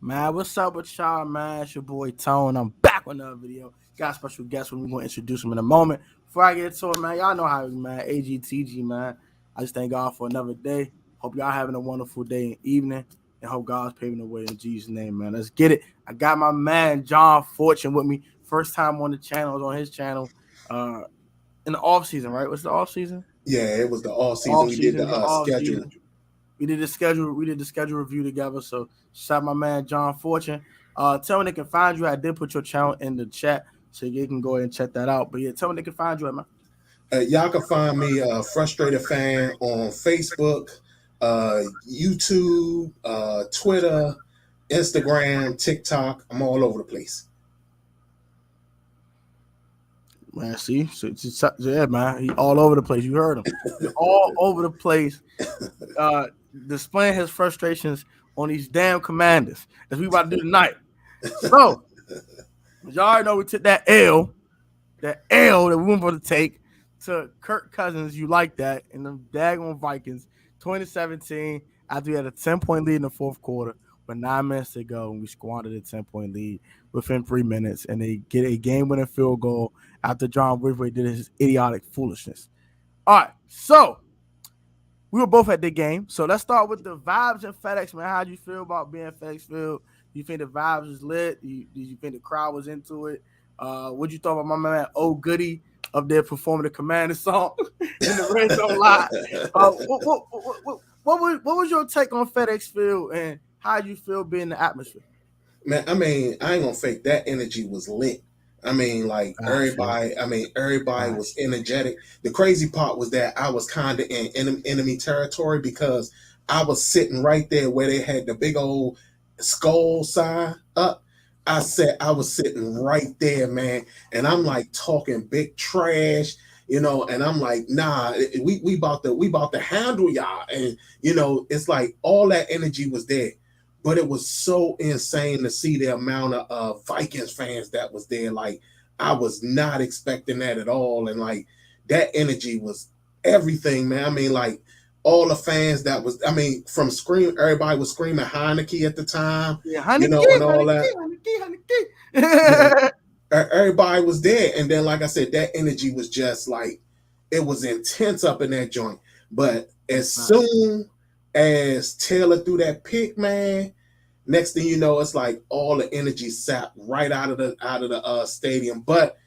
Man, what's up with y'all, man? It's your boy Tone. I'm back with another video. Got a special guest when we're going to introduce him in a moment. Before I get to it, man, y'all know how it is, man. AGTG, man. I just thank God for another day. Hope y'all having a wonderful day and evening. And hope God's paving the way in Jesus' name, man. Let's get it. I got my man, John Fortune, with me. First time on the channel. I was on his channel in the off season, right? What's the off season? Yeah, it was the off season. We did the schedule. We did the schedule review together. So shout out my man John Fortune. Tell me they can find you. I did put your channel in the chat, so you can go ahead and check that out. But yeah, tell me they can find you at, man. Y'all can find me, Frustrated Fan, on Facebook, YouTube, Twitter, Instagram, TikTok. I'm all over the place. Man, see, yeah, man, he all over the place. You heard him, all over the place, displaying his frustrations on these damn Commanders, as we about to do tonight. So, y'all already know we took that L that we weren't going to take to Kirk Cousins. You like that? In the daggone Vikings, 2017. After we had a 10-point lead in the fourth quarter, with 9 minutes to go, and we squandered a 10-point lead within 3 minutes, and they get a game-winning field goal after John Ridgway did his idiotic foolishness. All right, so we were both at the game. So let's start with the vibes in FedEx, man. How do you feel about being at FedEx Field? Do you think the vibes was lit? Did you think the crowd was into it? What you thought about my man Oh Goody up there performing the Commander song in the Red Zone Live? What was your take on FedEx Field, and how you feel being in the atmosphere? Man, I mean, I ain't gonna fake that energy was lit. I mean, like everybody was energetic. The crazy part was that I was kind of in enemy territory because I was sitting right there where they had the big old skull sign up. I was sitting right there, man, and I'm like talking big trash, you know, and I'm like, nah, we about to handle y'all, and you know, it's like all that energy was there. But it was so insane to see the amount of Vikings fans that was there. Like, I was not expecting that at all. And, like, that energy was everything, man. I mean, like, all the fans that was, I mean, from everybody was screaming Heineke at the time. Yeah, Heineke, you know, and all that. Heineke. Yeah, everybody was there. And then, like I said, that energy was just, like, it was intense up in that joint. But as soon as Taylor threw that pick, man, next thing you know, it's like all the energy sapped right out of the stadium. But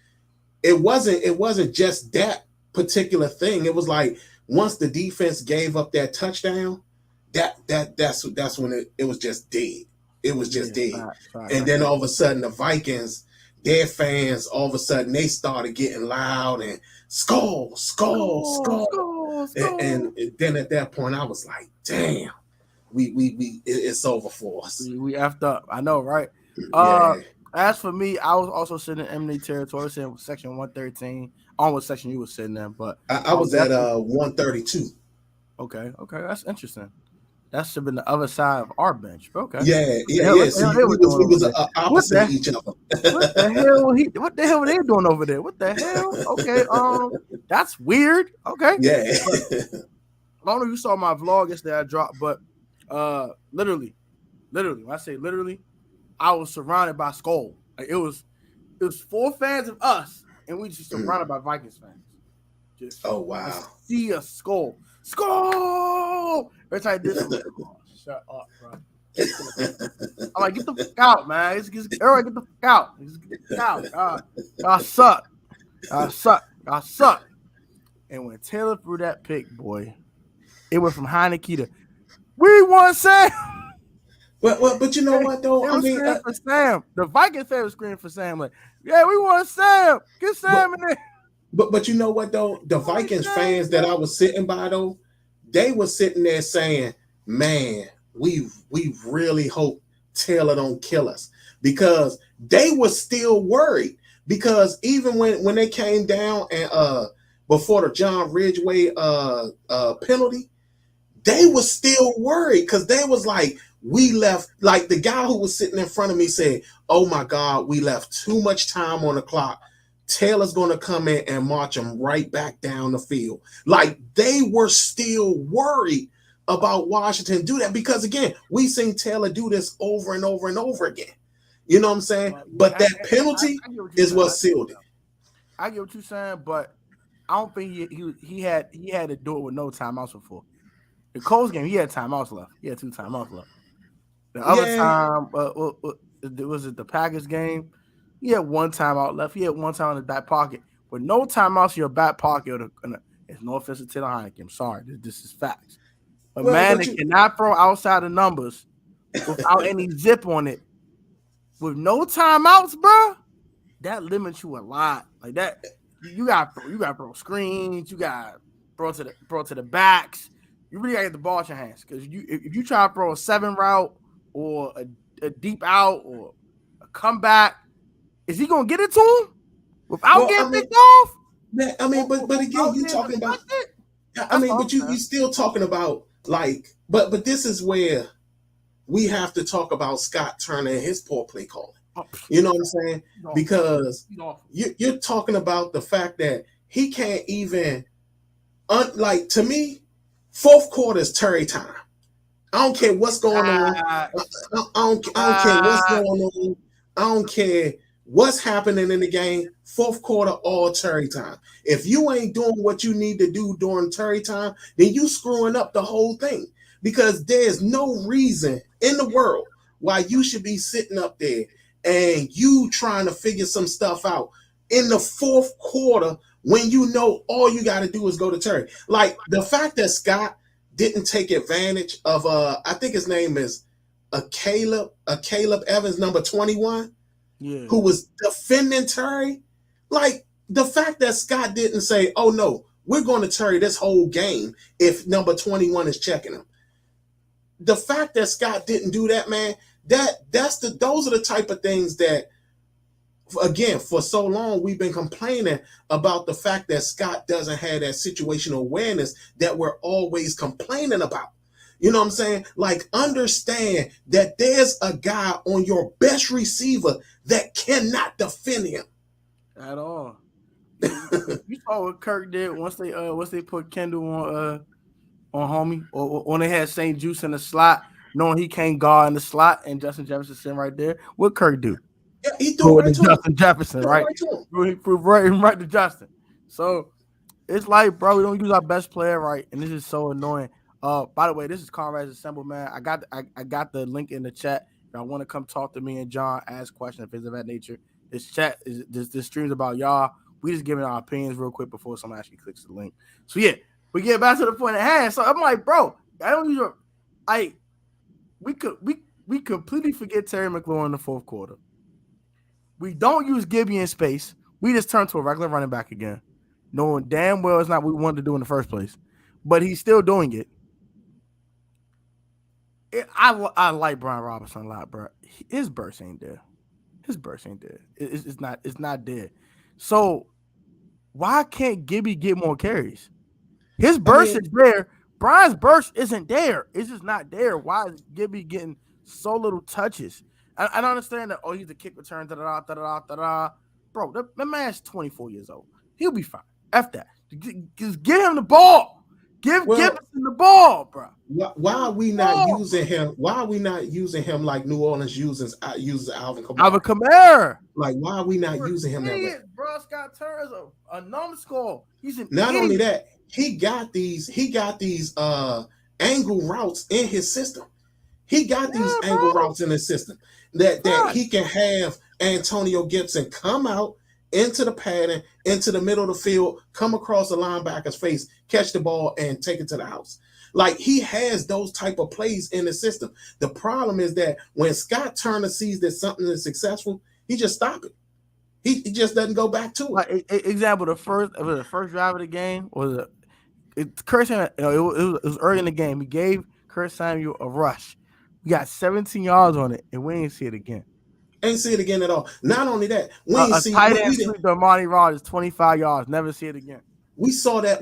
it wasn't just that particular thing. It was like once the defense gave up that touchdown, that's when it was just dead. It was just dead. And then all of a sudden the Vikings, their fans, all of a sudden they started getting loud and skull. And then at that point I was like, damn. It's over for us. We effed up. I know, right? As for me, I was also sitting in enemy territory, sitting in section 113. I don't know what section you were sitting in, but I was at 132. Okay, that's interesting. That should have been the other side of our bench. But okay. Yeah. So we was opposite each other. What the hell were they doing over there? What the hell? Okay, that's weird. Okay. Yeah. I don't know if you saw my vlog yesterday I dropped, but literally, when I say literally, I was surrounded by skull. Like it was 4 fans of us, and we just surrounded by Vikings fans. Just see a skull. Every time I did something, shut up, bro. I'm like, get the fuck out, man. Everybody get the fuck out. Get the fuck out. I suck. And when Taylor threw that pick, boy, it went from Heineke to we want Sam. But you know what though? I mean, for Sam. The Vikings fan was screaming for Sam. Like, yeah, we want Sam. Get Sam in there. But you know what though? The Vikings fans that I was sitting by though, they were sitting there saying, "Man, we really hope Taylor don't kill us," because they were still worried. Because even when they came down and before the John Ridgway penalty, they were still worried because they was like, we left, like the guy who was sitting in front of me said, oh my God, we left too much time on the clock. Taylor's going to come in and march them right back down the field. Like they were still worried about Washington do that, because again, we seen Taylor do this over and over and over again. You know what I'm saying? But that penalty is what sealed it. I get what you're saying, but I don't think he had to do it with no timeouts before. The Colts game, he had timeouts left. He had 2 timeouts left. The other time, was it the Packers game? He had 1 timeout left. He had 1 time in his back pocket. With no timeouts in your back pocket, it's no offense to Taylor Heineke. I'm sorry. This is facts. But man, they cannot throw outside the numbers without any zip on it. With no timeouts, bro, that limits you a lot. Like that, you got throw screens. You got throw to the backs. You really got to get the ball in your hands, because if you try to throw a 7 route or a deep out or a comeback, is he gonna get it to him without getting picked off? Man, but again, you talking about. But you still talking about like, but this is where we have to talk about Scott Turner and his poor play calling. You know what I'm saying? Because you're talking about the fact that he can't even, like, to me, fourth quarter is Terry time. I don't care what's going on. I don't care what's going on. I don't care what's happening in the game. Fourth quarter, all Terry time. If you ain't doing what you need to do during Terry time, then you screwing up the whole thing. Because there's no reason in the world why you should be sitting up there and you trying to figure some stuff out in the fourth quarter when you know all you got to do is go to Terry. Like the fact that Scott didn't take advantage of I think his name is Caleb Evans, number 21, who was defending Terry. Like the fact that Scott didn't say, "Oh no, we're going to Terry this whole game if number 21 is checking him." The fact that Scott didn't do that, man, those are the type of things that, again, for so long we've been complaining about the fact that Scott doesn't have that situational awareness that we're always complaining about. You know what I'm saying? Like, understand that there's a guy on your best receiver that cannot defend him at all. You saw what Kirk did once they put Kendall on homie, or when they had St. Juice in the slot, knowing he can't guard in the slot, and Justin Jefferson sitting right there. What Kirk do? Yeah, he threw it right to Justin Jefferson, right? He threw right to Justin. So it's like, bro, we don't use our best player right, and this is so annoying. By the way, this is Comrades Assemble, man. I got the link in the chat. If y'all want to come talk to me and John, ask questions, things of that nature. This chat is this stream's about y'all. We just giving our opinions real quick before someone actually clicks the link. So yeah. We get back to the point at hand. So I'm like, bro, I don't use your we completely forget Terry McLaurin in the fourth quarter. We don't use Gibby in space. We just turn to a regular running back again, knowing damn well it's not what we wanted to do in the first place. But he's still doing it. I like Brian Robinson a lot, bro. His burst ain't there. It's not there. So why can't Gibby get more carries? His burst is there. Brian's burst isn't there. It's just not there. Why is Gibby getting so little touches? I don't understand that. Oh, he's a kick return. Bro, that man's 24 years old. He'll be fine. F that. Just give him the ball. Give Gibson the ball, bro. Why are we not using him? Why are we not using him like New Orleans uses Alvin Kamara? Alvin Kamara. Like, why are we not using him that way? Bro, Scott Turner's a numbskull. He's not only that. He got these angle routes in his system. He got these angle routes in his system that he can have Antonio Gibson come out into the pattern, into the middle of the field, come across the linebacker's face, catch the ball, and take it to the house. Like, he has those type of plays in the system. The problem is that when Scott Turner sees that something is successful, he just stops it. He just doesn't go back to it. Like, example, the first drive of the game was Kirk Samuel. It was early in the game. He gave Kirk Samuel a rush. We got 17 yards on it, and we ain't see it again. Ain't see it again at all. Not only that, we ain't see tight end sweep to Marty Rogers, 25 yards. Never see it again. We saw that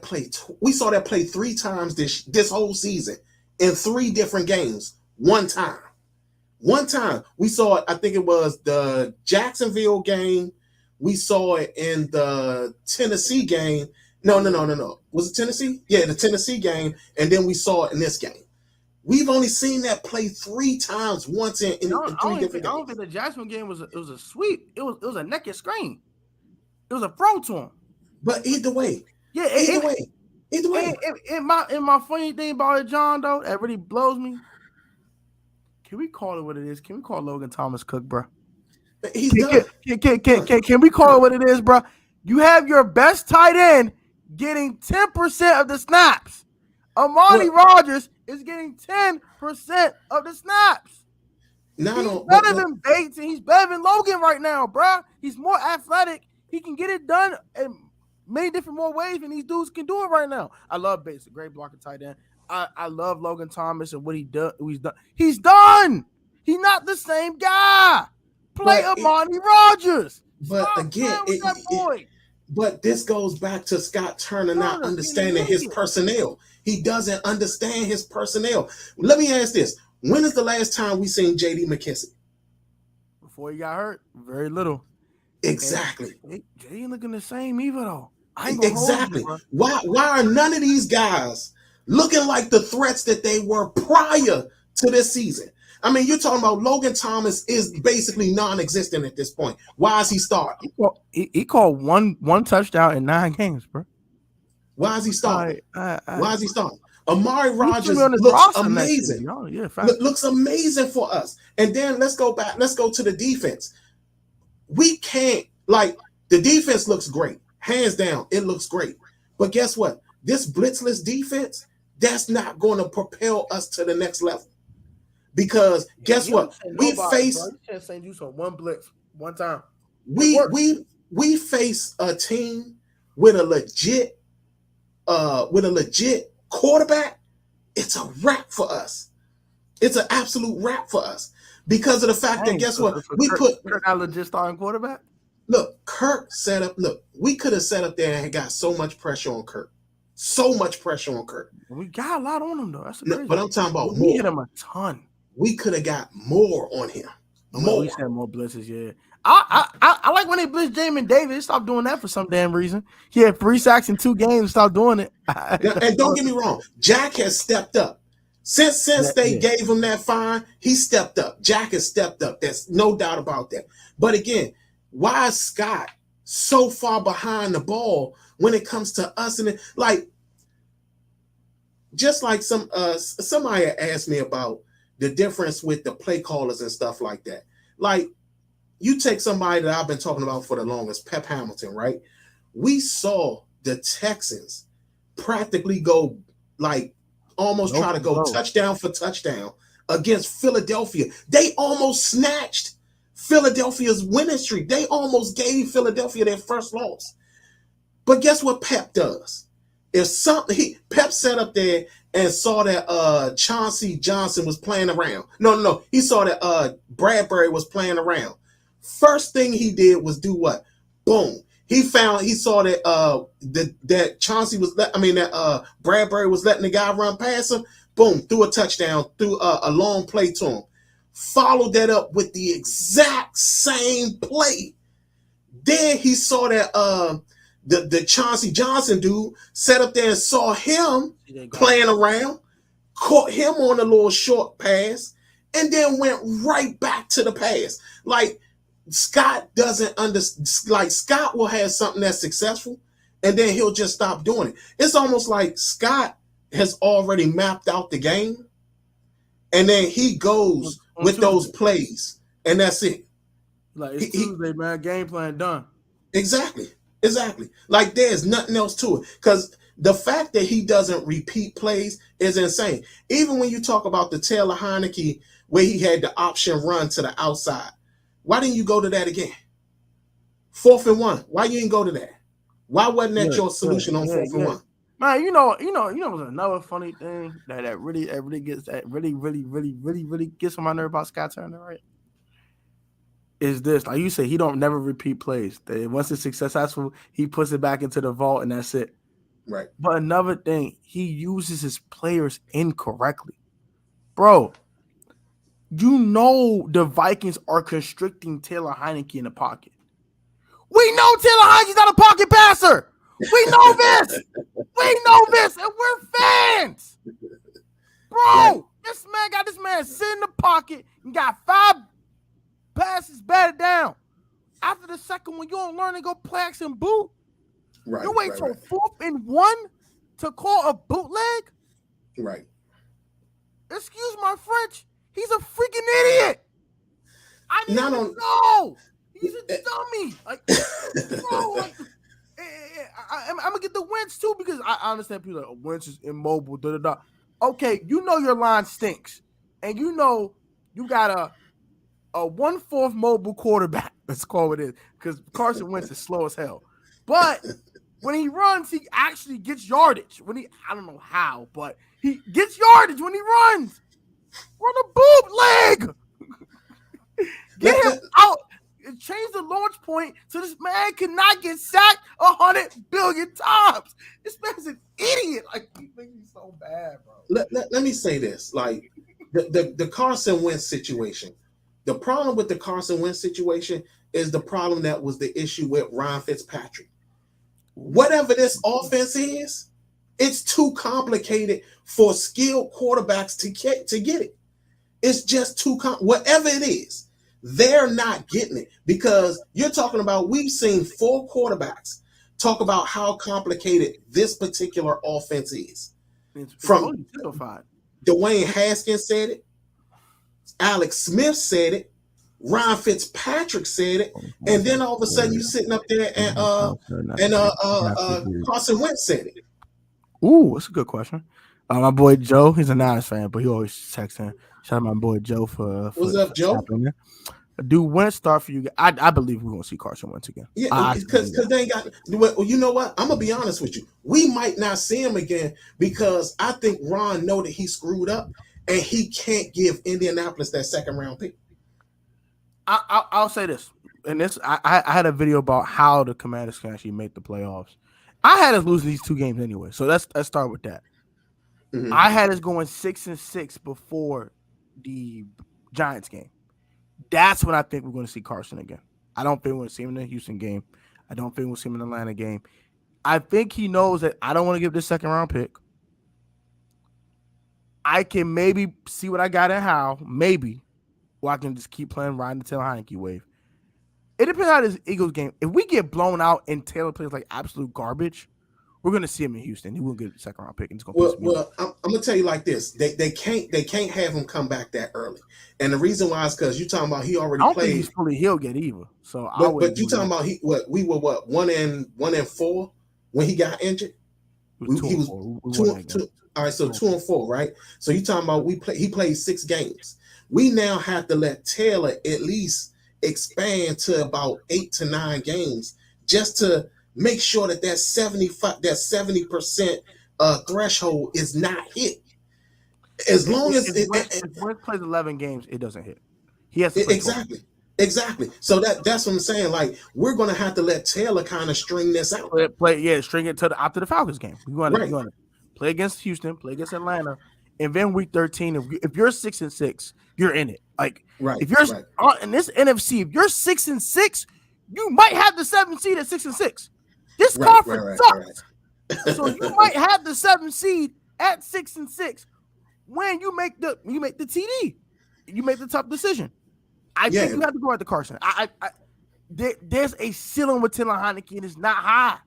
play. We saw that play 3 times this whole season in 3 different games. One time we saw it. I think it was the Jacksonville game. We saw it in the Tennessee game. No. Was it Tennessee? Yeah, the Tennessee game, and then we saw it in this game. We've only seen that play 3 times, once in 3 different games. I don't think the Jacksonville game was a sweep. It was a naked screen. It was a throw to him. But either way, yeah, either way. And my funny thing about it, John, though, that really blows me. Can we call it what it is? Can we call Logan Thomas Cook, bro? He's done. Can we call it what it is, bro? You have your best tight end getting 10% of the snaps. Amani Rodgers is getting 10% of the snaps. He's better than Bates, and he's better than Logan right now, bro. He's more athletic. He can get it done in many different more ways than these dudes can do it right now. I love Bates, a great blocker tight end. I love Logan Thomas and what he's done. He's done. He's not the same guy. Play Amani Rodgers. But again, but this goes back to Scott Turner not understanding his personnel. He doesn't understand his personnel. Let me ask this. When is the last time we seen J.D. McKissick? Before he got hurt? Very little. Exactly. They ain't looking the same either, though. Exactly. Why are none of these guys looking like the threats that they were prior to this season? I mean, you're talking about Logan Thomas is basically non-existent at this point. Why is he starting? He called one touchdown in 9 games, bro. Why is he starting? Why is he starting? Amari Rodgers looks amazing. Looks amazing for us. And then let's go back. Let's go to the defense. We can't, the defense looks great. Hands down, it looks great. But guess what? This blitzless defense, that's not going to propel us to the next level. Because guess what? We face one blitz one time. We face a team with a legit quarterback. It's a wrap for us. It's an absolute wrap for us because of the fact that guess what? We put Kirk not legit starting quarterback. Look, Kirk set up. Look, we could have set up there and got so much pressure on Kirk. So much pressure on Kirk. We got a lot on him though. That's crazy. But I'm talking about more. We hit him a ton. We could have got more on him. More. We had more blitzes, yeah. I like when they blitz Jamin Davis. Stop doing that for some damn reason. He had 3 sacks in 2 games. Stop doing it. And don't get me wrong, Jack has stepped up. Since they gave him that fine, he stepped up. Jack has stepped up. There's no doubt about that. But again, why is Scott so far behind the ball when it comes to us? And just like somebody asked me about the difference with the play callers and stuff like that. Like, you take somebody that I've been talking about for the longest, Pep Hamilton, right? We saw the Texans practically go almost try to go touchdown for touchdown against Philadelphia. They almost snatched Philadelphia's winning streak. They almost gave Philadelphia their first loss. But guess what Pep does? Pep sat up there and saw that Chauncey Johnson was playing around. No. He saw that Bradbury was playing around. First thing he did was do what? Boom. He saw that that Chauncey was that Bradbury was letting the guy run past him. Boom, threw a touchdown, threw a long play to him. Followed that up with the exact same play. Then he saw that the Chauncey Johnson dude sat up there and saw him playing around, caught him on a little short pass, and then went right back to the pass. Scott doesn't understand. Scott will have something that's successful, and then he'll just stop doing it. It's almost like Scott has already mapped out the game, and then he goes with those plays, and that's it. It's Tuesday, man. Game plan done. Exactly. There's nothing else to it. Because the fact that he doesn't repeat plays is insane. Even when you talk about the Taylor Heineke, where he had the option run to the outside, why didn't you go to that again? 4th and 1. Why you didn't go to that? Why wasn't that your solution on 4th and 1? Man, you know, another funny thing that really gets on my nerve about Scott Turner, right? Is this, like you said, he don't never repeat plays. Once it's successful, he puts it back into the vault and that's it. Right. But another thing, he uses his players incorrectly. Bro, you know the Vikings are constricting Taylor Heineke in the pocket. We know Taylor Heineke's not a pocket passer. We know this. We know this, and we're fans. Bro, right. This man sitting in the pocket and got 5 passes batted down. After the second one, you don't learn to go play action boot. Right. You wait till 4th and 1 to call a bootleg? Right. Excuse my French. He's a freaking idiot. I didn't even know. He's a dummy. Like, bro, like, I'm gonna get the Wentz too because I understand people like Wentz is immobile. Okay, you know your line stinks, and you know you got a 1/4 mobile quarterback. Let's call it because Carson Wentz is slow as hell. But when he runs, he actually gets yardage. I don't know how, but he gets yardage when he runs. Run a bootleg. Get him out. Change the launch point so this man cannot get sacked 100 billion times. This man's an idiot. Like, he makes me so bad, bro. Let me say this. Like, the Carson Wentz situation. The problem with the Carson Wentz situation is the problem that was the issue with Ryan Fitzpatrick. Whatever this offense is, it's too complicated for skilled quarterbacks to get it. It's just too whatever it is. They're not getting it because you're talking about, we've seen 4 quarterbacks talk about how complicated this particular offense is. From Dwayne Haskins said it, Alex Smith said it, Ryan Fitzpatrick said it, and then all of a sudden you sitting up there and Carson Wentz said it. Ooh, that's a good question. My boy Joe, he's a Niners fan, but he always texts in. Shout out my boy Joe for what's up, Joe? Do Wentz start for you? I believe we're gonna see Carson Wentz again. Yeah, because they ain't got. Well, you know what? I'm gonna be honest with you. We might not see him again because I think Ron know that he screwed up and he can't give Indianapolis that 2nd round pick. I'll say this, and this I had a video about how the Commanders can actually make the playoffs. I had us losing these 2 games anyway, so let's start with that. Mm-hmm. I had us going 6-6 before the Giants game. That's when I think we're going to see Carson again. I don't think we're going to see him in the Houston game. I don't think we'll see him in the Atlanta game. I think he knows that I don't want to give this 2nd round pick. I can maybe see what I got in Howe, maybe, or I can just keep playing riding the Taylor Heineke wave. It depends on this Eagles game. If we get blown out and Taylor plays like absolute garbage, we're going to see him in Houston. He won't get the 2nd round pick. And it's going to well, I'm going to tell you like this. They can't have him come back that early. And the reason why is because you're talking about he already played. I don't think he's fully healed yet either. So but you're talking about we were 1-4 when he got injured? He was 2. All right, so 2-4, right? So you're talking about he played 6 games. We now have to let Taylor at least expand to about 8 to 9 games just to make sure that 70% threshold is not hit. As long as if Wentz plays 11 games, it doesn't hit. He has to play exactly. So that's what I'm saying. Like, we're gonna have to let Taylor kind of string this out. String it after the Falcons game. You want to play against Houston, play against Atlanta, and then week 13. If you're 6-6, you're in it. Like, if you're in this NFC, if you're 6-6, you might have the 7th seed at 6-6. This conference sucks. So you might have the 7th seed at 6-6 when you make the TD. You make the tough decision. I think you have to go at the Carson. There's a ceiling with Taylor Heineke, and it's not high.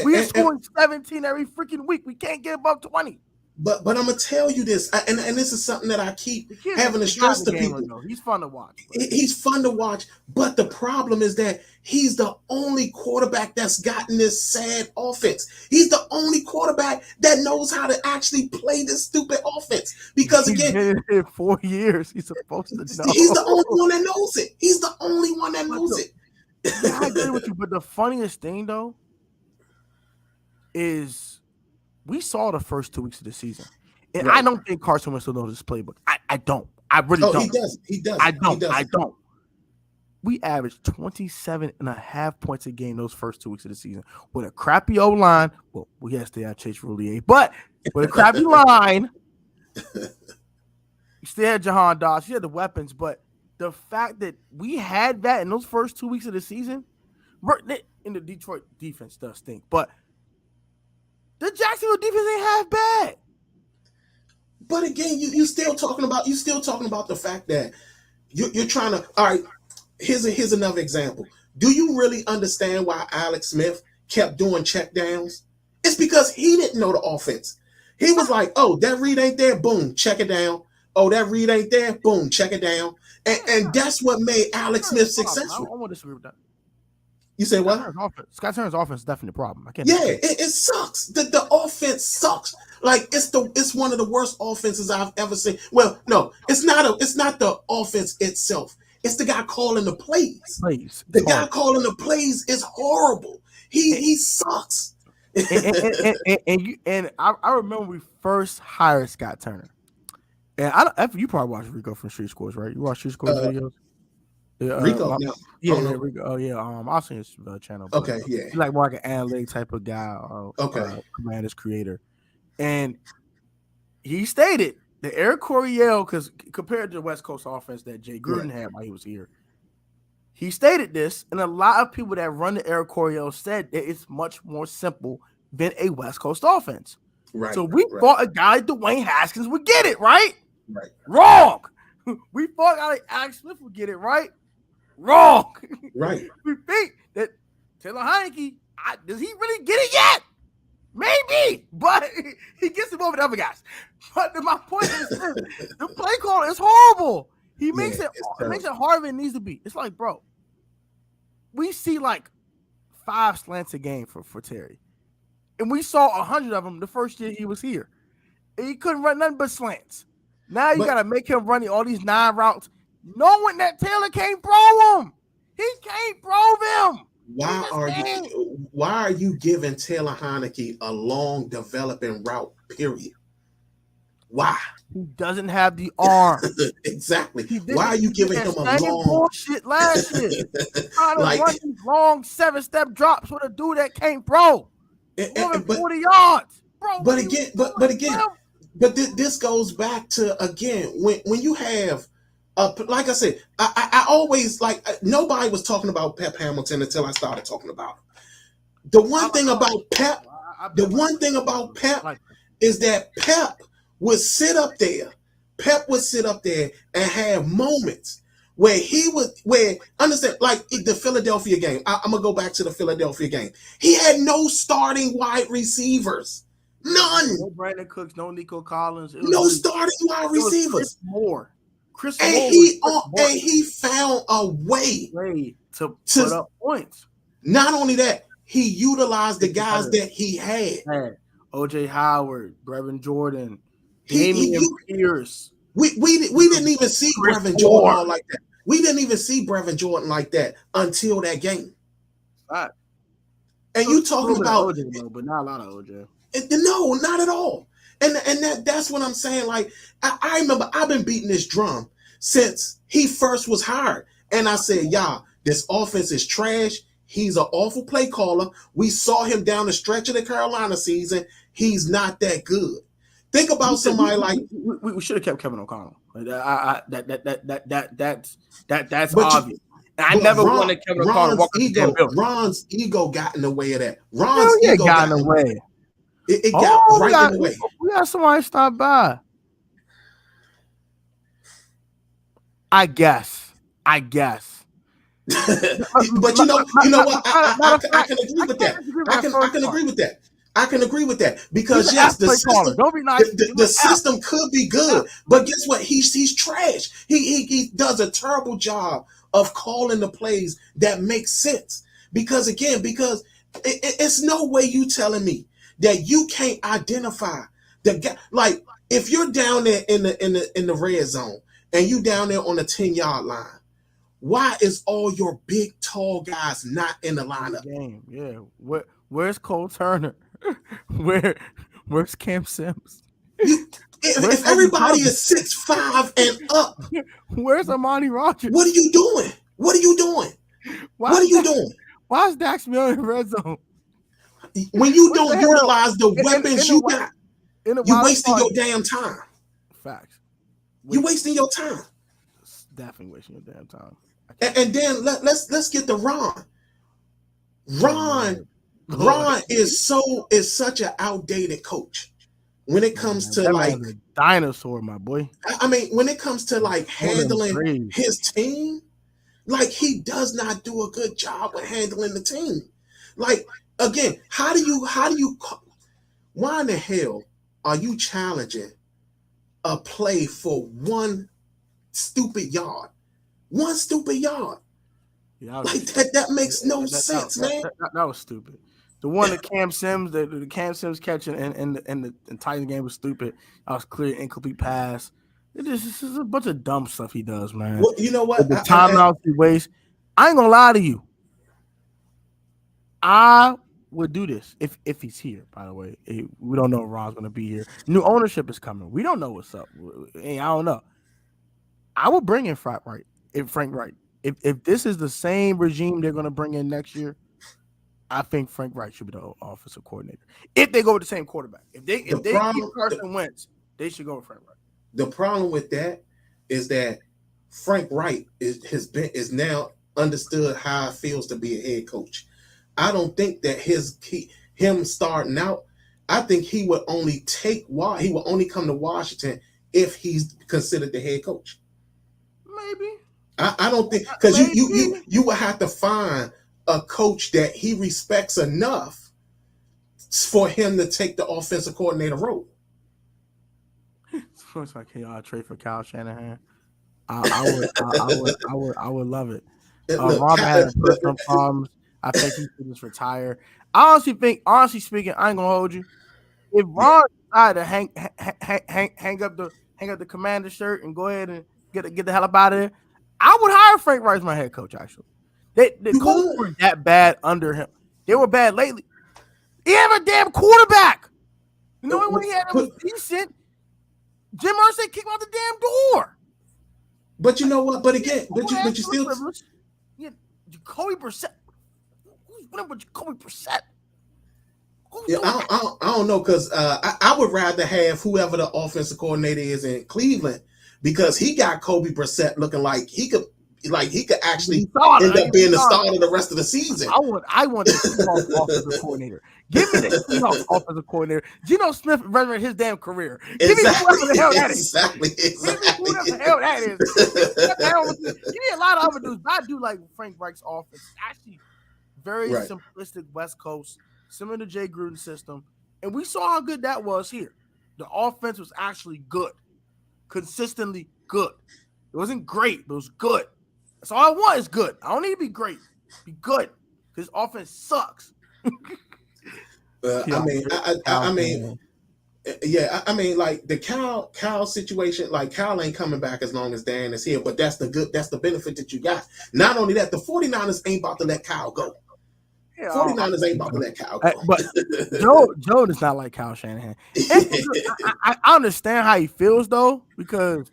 We're scoring 17 every freaking week. We can't get above 20. But I'm gonna tell you this, and this is something that I keep having to stress to people. He's fun to watch. He's fun to watch, but the problem is that he's the only quarterback that's gotten this sad offense. He's the only quarterback that knows how to actually play this stupid offense. Because he's been in 4 years. He's supposed to know. He's the only one that knows it. He's the only one that knows it. Yeah, I agree with you. But the funniest thing though is, we saw the first 2 weeks of the season, and I don't think Carson Wentz knows this playbook. I don't. I really don't. He does. I don't. We averaged 27.5 points a game those first 2 weeks of the season with a crappy O-line. Well, we had to stay out Chase Roulier, but with a crappy line, you still had Jahan Dodge. You had the weapons, but the fact that we had that in those first 2 weeks of the season, and the Detroit defense does stink, but The Jacksonville defense ain't half bad. But again, you still talking about the fact that you're trying to. All right, here's another example. Do you really understand why Alex Smith kept doing check downs? It's because he didn't know the offense. He was like, oh, that read ain't there, boom, check it down. Oh, that read ain't there, boom, check it down. And that's what made Alex Smith successful. I want to disagree with that. You say what? Scott Turner's offense is definitely a problem. It sucks. The offense sucks. Like it's one of the worst offenses I've ever seen. Well, no, it's not the offense itself. It's the guy calling the plays. The guy calling the plays is horrible. He sucks. and I remember we first hired Scott Turner. And you probably watched Rico from Street Scores, right? You watch Street Scores videos? Rico, no. Rico. Oh yeah, I'll see his channel. Okay, yeah. He's like more like an analytic type of guy. Commanders creator, and he stated that Eric Coryell, because compared to the West Coast offense that Jay Gruden had while he was here, he stated this, and a lot of people that run the Eric Coryell said that it's much more simple than a West Coast offense. Right. So we thought a guy like Dwayne Haskins would get it right. Right. Wrong. We thought a guy like Alex Smith would get it right. Wrong. Right. We think that Taylor Heineke, does he really get it yet? Maybe, but he gets him over the other guys. But my point is, the play call is horrible. He makes it harder than it needs to be. It's like, bro, we see like 5 slants a game for Terry, and we saw 100 of them the first year he was here. And he couldn't run nothing but slants. Now you got to make him run all these 9 routes, knowing that Taylor can't throw him. He can't throw them. Why are you giving Taylor Heineke a long developing route, period? Why? He doesn't have the arm. Exactly. Why are you giving him a long bullshit last year? Trying to run these long 7-step drops with a dude that can't throw. But 40 yards. Bro, but this goes back to, again, when you have like I said, I always nobody was talking about Pep Hamilton until I started talking about him. The one thing about Pep is that Pep would sit up there. Pep would sit up there and have moments where understand, like the Philadelphia game. I'm gonna go back to the Philadelphia game. He had no starting wide receivers. None. No Brandon Cooks, no Nico Collins. No starting wide receivers. Chris and Moore he found a way to put up points. Not only that, he utilized the guys that he had. O.J. Howard, Brevin Jordan, Damian Pierce. We didn't even see Brevin Jordan like that. We didn't even see Brevin Jordan like that until that game. Right. And you talking about OJ, but not a lot of OJ. No, not at all. And that's what I'm saying. Like I remember I've been beating this drum since he first was hired. And I said, y'all, this offense is trash. He's an awful play caller. We saw him down the stretch of the Carolina season. He's not that good. Think about somebody like we should have kept Kevin O'Connell. That's obvious. I never wanted Kevin O'Connell. Ron's ego got in the way of that. Ron's ego got in the way. It got in the way. We got somebody stop by. I guess. But you know what? I can agree with that. I can agree with that because yes, the system, don't be nice. The system could be good, but guess what? He's trash. He does a terrible job of calling the plays that make sense. Because it's no way you telling me that you can't identify the guy. Like if you're down there in the red zone and you down there on the 10-yard line, why is all your big tall guys not in the lineup? Yeah. Where's Cole Turner? Where's Cam Sims? If everybody is 6'5" and up, where's Amani Rogers? What are you doing? What are you doing? Why is Dax Miller in red zone? When you don't utilize the weapons you got, you're wasting your damn time. Facts. You're wasting your time. Definitely wasting your damn time. And then let's get to Ron. Ron is such an outdated coach when it comes to that like man's a dinosaur, my boy. I mean, when it comes to like handling his team, like he does not do a good job with handling the team. Like again, how do you why in the hell are you challenging a play for one stupid yard? One stupid yard. Yeah, like that makes no sense, man. That was stupid. The one that Cam Sims, the Cam Sims catching in the Titans game was stupid. That was clear incomplete pass. This is a bunch of dumb stuff he does, man. Well, you know what? The timeouts he wastes. I ain't gonna lie to you. I would do this if he's here. By the way, we don't know if Ron's gonna be here. New ownership is coming. We don't know what's up. I don't know. I would bring in Frank Wright. If this is the same regime they're gonna bring in next year, I think Frank Wright should be the offensive coordinator. If they go with the same quarterback, if they keep Carson Wentz, they should go with Frank Wright. The problem with that is that Frank Wright is now understood how it feels to be a head coach. I don't think that him starting out, I think he would only come to Washington if he's considered the head coach. Maybe. I don't think, because you would have to find a coach that he respects enough for him to take the offensive coordinator role. It's like, hey, I'll trade for Kyle Shanahan. I would love it. Robert had personal problems. I think he should just retire. Honestly speaking, I ain't gonna hold you. If Ron decided to hang up the commander shirt and go ahead and get the hell up out of there, I would hire Frank Wright as my head coach. Actually, the Colts weren't that bad under him. They were bad lately. He had a damn quarterback. You know when he had was decent. Jim Irsay kicked him out the damn door. But you know what? But again, but you still. Yeah, Jacoby Brissett. What about Jacoby Brissett? Yeah, I don't know, because I would rather have whoever the offensive coordinator is in Cleveland, because he got Kobe Brissett looking like he could actually end up being the starter the rest of the season. I want the Seahawks offensive coordinator. Give me the Seahawks offensive coordinator. Geno Smith resurrected his damn career. Give me whoever the hell that is. Exactly. Give me whoever the hell that is. Give me a lot of other dudes. I do like Frank Reich's offense. Actually, very simplistic West Coast, similar to Jay Gruden's system. And we saw how good that was here. The offense was actually good. Consistently good. It wasn't great, but it was good. That's all I want is good. I don't need to be great. Be good. Because offense sucks. I mean, like the Cal situation, like Cal ain't coming back as long as Dan is here, but that's the benefit that you got. Not only that, the 49ers ain't about to let Cal go. 49ers ain't about to let Cal go. But Joe does not like Kyle Shanahan. I understand how he feels, though, because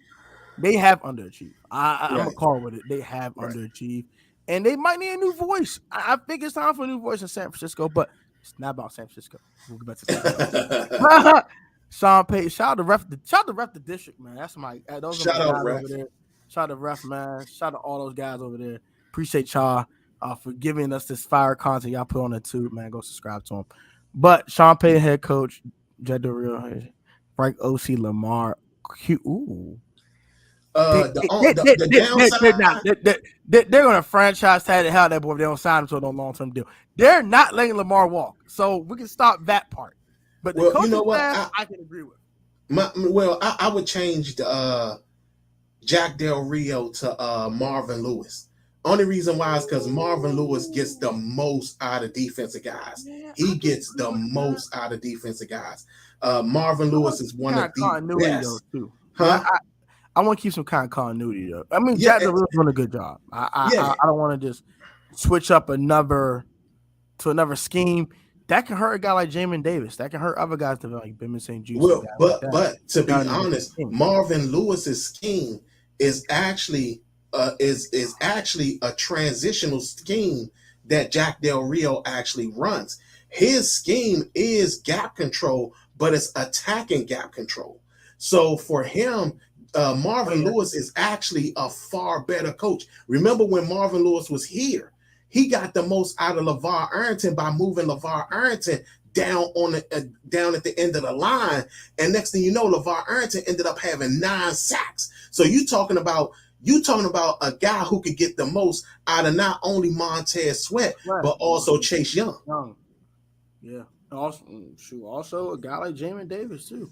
they have underachieved. I'm going to call it with it. They have underachieved. And they might need a new voice. I think it's time for a new voice in San Francisco, but it's not about San Francisco. We'll get back to that. Sean Payton, shout out to ref the district, man. That's my shout out ref. Over there. Shout out to ref, man. Shout out to all those guys over there. Appreciate y'all for giving us this fire content y'all put on the tube, man. Go subscribe to them. But Sean Payton, head coach, Jed Real, Frank O.C. Lamar. Ooh. The downside. They're going to franchise tag the hell out of that boy if they don't sign him to no long-term deal. They're not letting Lamar walk, so we can stop that part. But the coaching staff, I can agree with. I would change the Jack Del Rio to Marvin Lewis. Only reason why is because Marvin Lewis gets the most out of defensive guys. He gets the most out of defensive guys. Marvin Lewis is one of the best. Too. Huh? I want to keep some kind of continuity, though. I mean, Jack Del Rio's doing a good job. I don't want to just switch up another scheme. That can hurt a guy like Jamin Davis. That can hurt other guys like Bim and St. Juice. Well, but to be honest, Marvin Lewis's scheme is actually a transitional scheme that Jack Del Rio actually runs. His scheme is gap control, but it's attacking gap control. So for him, Marvin Lewis is actually a far better coach. Remember when Marvin Lewis was here, he got the most out of LeVar Arrington by moving LeVar Arrington down down at the end of the line. And next thing you know, LeVar Arrington ended up having 9 sacks. So you talking about a guy who could get the most out of not only Montez Sweat, but also Chase Young. Yeah. Also a guy like Jamin Davis too.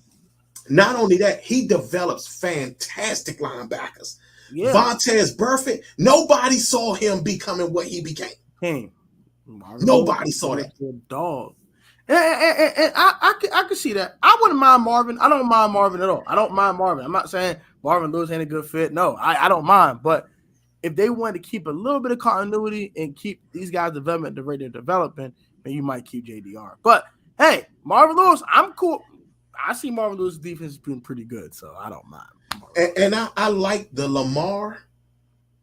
Not only that, he develops fantastic linebackers. Yeah. Vontaze Burfict, nobody saw him becoming what he became. Nobody saw that. Dog. And I could see that. I wouldn't mind Marvin. I don't mind Marvin at all. I don't mind Marvin. I'm not saying Marvin Lewis ain't a good fit. No, I don't mind. But if they wanted to keep a little bit of continuity and keep these guys' development the rate they're developing, then you might keep JDR. But hey, Marvin Lewis, I'm cool. I see Marvin Lewis' defense being pretty good, so I don't mind. And I like the Lamar.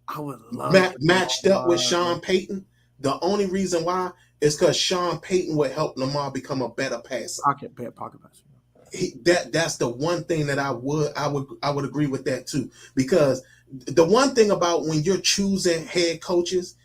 I would love matched up with Sean Payton. The only reason why is because Sean Payton would help Lamar become a better passer. Pocket passer. That's the one thing that I would agree with that too. Because the one thing about when you're choosing head coaches,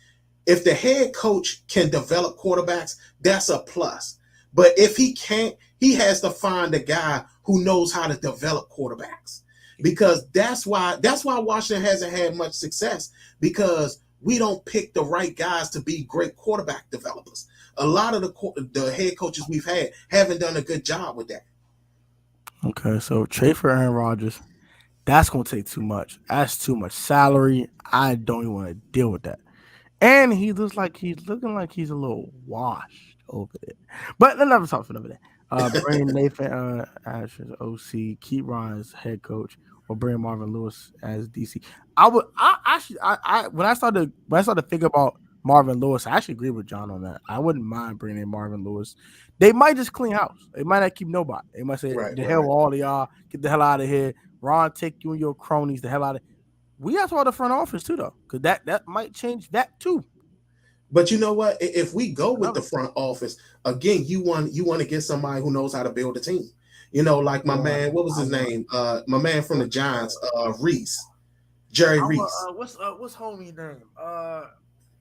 if the head coach can develop quarterbacks, that's a plus. But if he can't, he has to find a guy who knows how to develop quarterbacks. Because that's why Washington hasn't had much success, because we don't pick the right guys to be great quarterback developers. A lot of the head coaches we've had haven't done a good job with that. Okay, so trade for Aaron Rodgers, that's going to take too much. That's too much salary. I don't even want to deal with that. And he looks like he's looking like he's a little washed over there. But let's never talk for that. Bring Nathan as OC, keep Ryan as head coach, or bring Marvin Lewis as DC. When I started to think about Marvin Lewis, I actually agree with John on that. I wouldn't mind bringing in Marvin Lewis. They might just clean house. They might not keep nobody. They might say, hell with all of y'all, get the hell out of here. Ron, take you and your cronies the hell out of here. We have to all the front office too, though, because that might change that too. But you know what? If we go with the front office, again, you want to get somebody who knows how to build a team. You know, like my man, what was his name? My man from the Giants, Jerry Reese. What's homie name?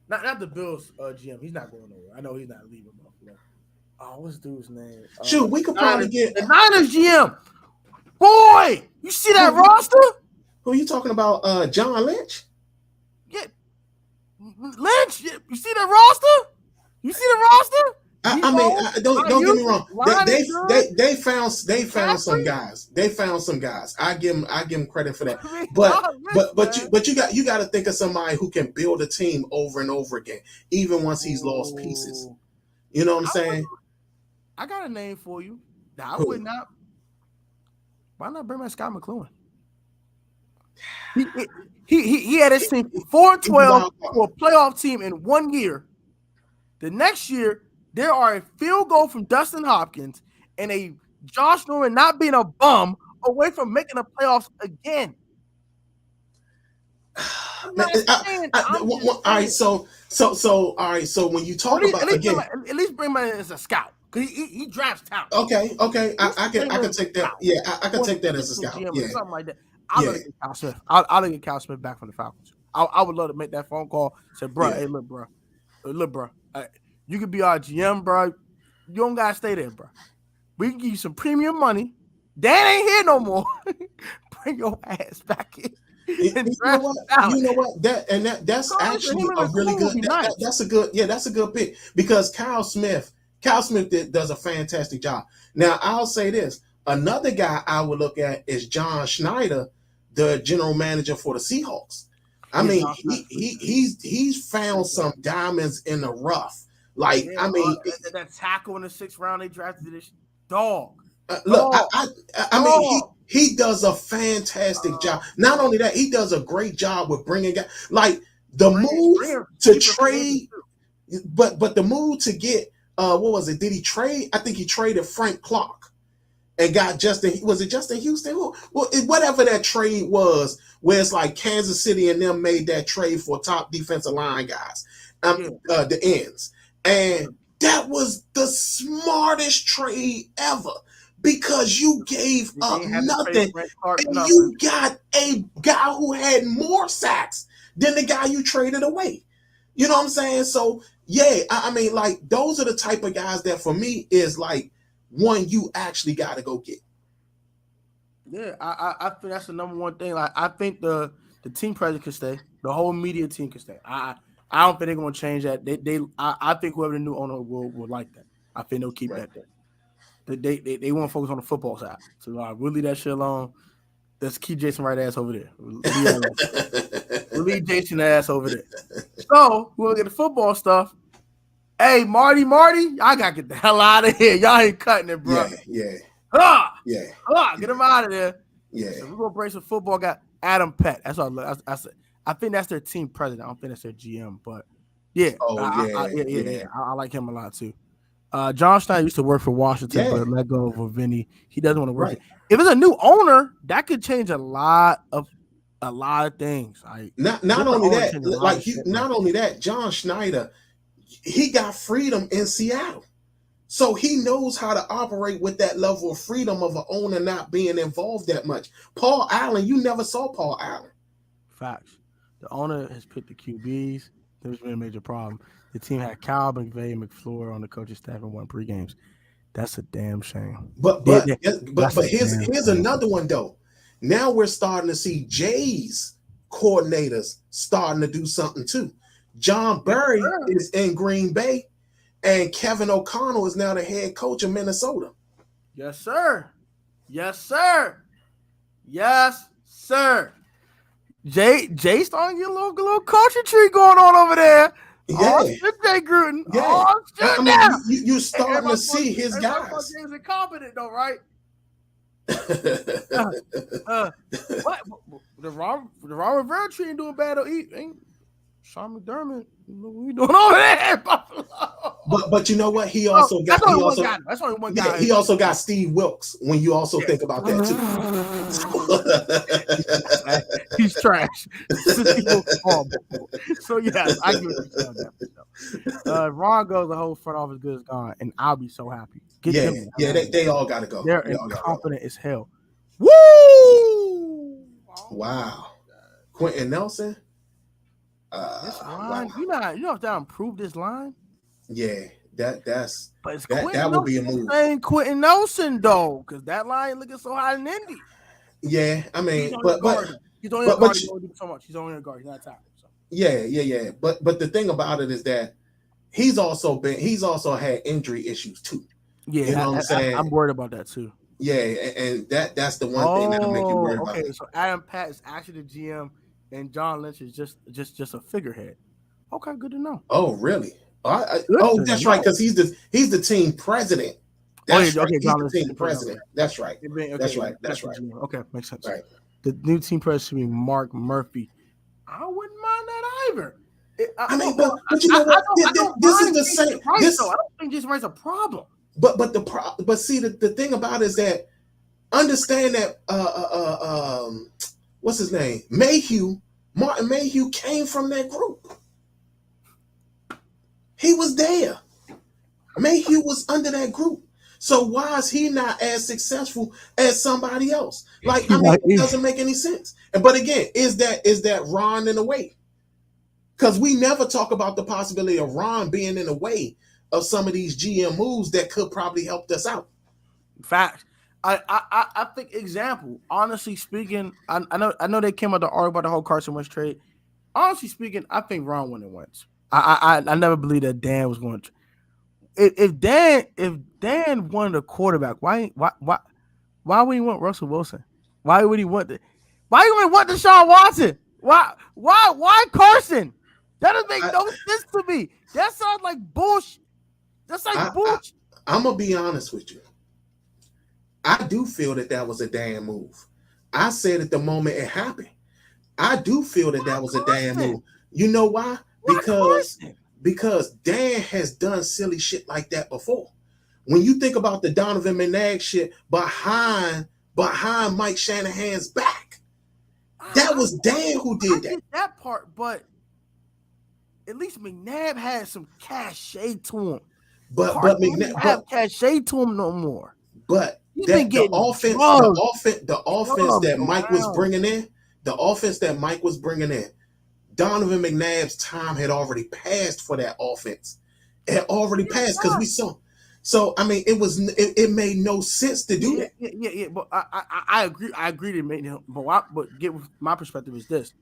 Not the Bills GM. He's not going nowhere. I know he's not leaving Buffalo. What's dude's name? Shoot, we could probably get the Niners GM. Boy, you see that roster? Who are you talking about? John Lynch? Yeah, Lynch. You see that roster? You see the roster? Don't get me wrong. They found some guys. They found some guys. I give them credit for that. But you got to think of somebody who can build a team over and over again, even once he's lost pieces. You know what I'm saying? I got a name for you. I would not. Why not bring back Scott McLuhan? He had his team 4-12 for a playoff team in 1 year. The next year, there are a field goal from Dustin Hopkins and a Josh Norman not being a bum away from making the playoffs again. All right, so when you talk about at least bring him in as a scout. He drafts talent. Okay. I can take that. Yeah, I can take that as a scout. Yeah, something like that. I'll look at Kyle Smith. I'll get Kyle Smith back from the Falcons. I would love to make that phone call. Say, bro, hey, look, bro. You could be our GM, bro. You don't gotta stay there, bro. We can give you some premium money. Dan ain't here no more. Bring your ass back in. You know what? That's actually a really good. That's a good pick, because Kyle Smith does a fantastic job. Now I'll say this: another guy I would look at is John Schneider, the general manager for the Seahawks. I mean, he's found some diamonds in the rough. Like, I mean, that tackle in the 6th round they drafted this dog. Look, I mean, he does a fantastic job. Not only that, he does a great job with bringing guys. Like the move to trade, but the move to get what was it? Did he trade? I think he traded Frank Clark and got Justin. Was it Justin Houston? Well, whatever that trade was, where it's like Kansas City and them made that trade for top defensive line guys, the ends. And that was the smartest trade ever, because you gave up nothing and you got a guy who had more sacks than the guy you traded away. You know what I'm saying? So yeah, I mean, like those are the type of guys that for me is like one you actually got to go get. Yeah, I think that's the number one thing. Like I think the team president can stay. The whole media team can stay. I don't think they're gonna change that. I think whoever the new owner will like that. I think they'll keep that there. They want to focus on the football side. So we'll leave that shit alone. Let's keep Jason right ass over there. We'll leave Jason ass over there. So we'll get the football stuff. Hey, Marty, I gotta get the hell out of here. Y'all ain't cutting it, bro. Yeah. Get him out of there. Yeah. So we're gonna bring some football guy, Adam Pett. That's all. I think that's their team president. I don't think that's their GM, but yeah. I like him a lot too. John Schneider used to work for Washington, but let go of Vinny. He doesn't want to work. Right. If it's a new owner, that could change a lot of things. Not only that, John Schneider, he got freedom in Seattle. So he knows how to operate with that level of freedom of an owner not being involved that much. Paul Allen, you never saw Paul Allen. Facts. The owner has picked the QBs. There's been a major problem. The team had Kyle McVay and McFleur on the coaching staff and won pre-games. That's a damn shame. But here's another one though. Now we're starting to see Jay's coordinators starting to do something too. John Berry is in Green Bay, and Kevin O'Connell is now the head coach of Minnesota. Yes, sir. Jay starting to get a little culture tree going on over there. Yeah. Oh, shit, Jay Gruden. Yeah. Oh, shit, I mean, you're starting to see his guys. Jay's incompetent, though, right? What? The Ron Rivera tree ain't doing bad. Ain't Sean McDermott? What we doing over there, Buffalo? But you know what? He also got. That's only one guy. He also got Steve Wilkes. When you also think about that too. He's trash. So yeah, I give it that. Ron goes, the whole front office good is gone, and I'll be so happy. They all got to go. They're incompetent as hell. Woo! Wow. Quentin Nelson. This line, wow. you know how to improve this line. Yeah, that's but that would be a move. Ain't Quentin Nelson though, because that line looking so hot in Indy. Yeah, I mean, he's only a guard. He don't do so much. He's only a guard. He's not a tackle. So. Yeah. But the thing about it is that he's also had injury issues too. Yeah, you know what I'm saying? I'm worried about that too. Yeah, and that's the one thing that'll make you worried about. Okay, so Adam Pat is actually the GM. And John Lynch is just a figurehead. Okay, good to know. Oh, really? That's right, because he's the team president. That's right. He's the team president. That's right. That's right. Okay, makes sense. Right. The new team president should be Mark Murphy. I wouldn't mind that either. But you know what? This is the same. I don't think Jason Wright's a problem. But see the thing about it is that understand that what's his name? Martin Mayhew came from that group. He was there. Mayhew was under that group. So why is he not as successful as somebody else? It doesn't make any sense. But again, is that Ron in a way? Because we never talk about the possibility of Ron being in the way of some of these GM moves that could probably help us out. Facts. I think example. Honestly speaking, I know they came out to argue about the whole Carson Wentz trade. Honestly speaking, I think Ron won and Wentz. I never believed that Dan was going to. If Dan wanted a quarterback, why would he want Russell Wilson? Why would he want Deshaun Watson? Why Carson? That doesn't make no sense to me. That sounds like bullshit. That's like bullshit. I'm gonna be honest with you. I do feel that was a damn move. I said at the moment it happened. I do feel that was a damn move. You know why? Because Dan has done silly shit like that before. When you think about the Donovan McNabb shit behind Mike Shanahan's back, that was Dan who did that. That part, but at least McNabb had some cachet to him. But McNabb have cachet to him no more. But the offense that Mike was bringing in, Donovan McNabb's time had already passed for that offense. It had already passed because we saw. So I mean, it made no sense to do that. Yeah. But I agree. I agree to make him. But get my perspective is this: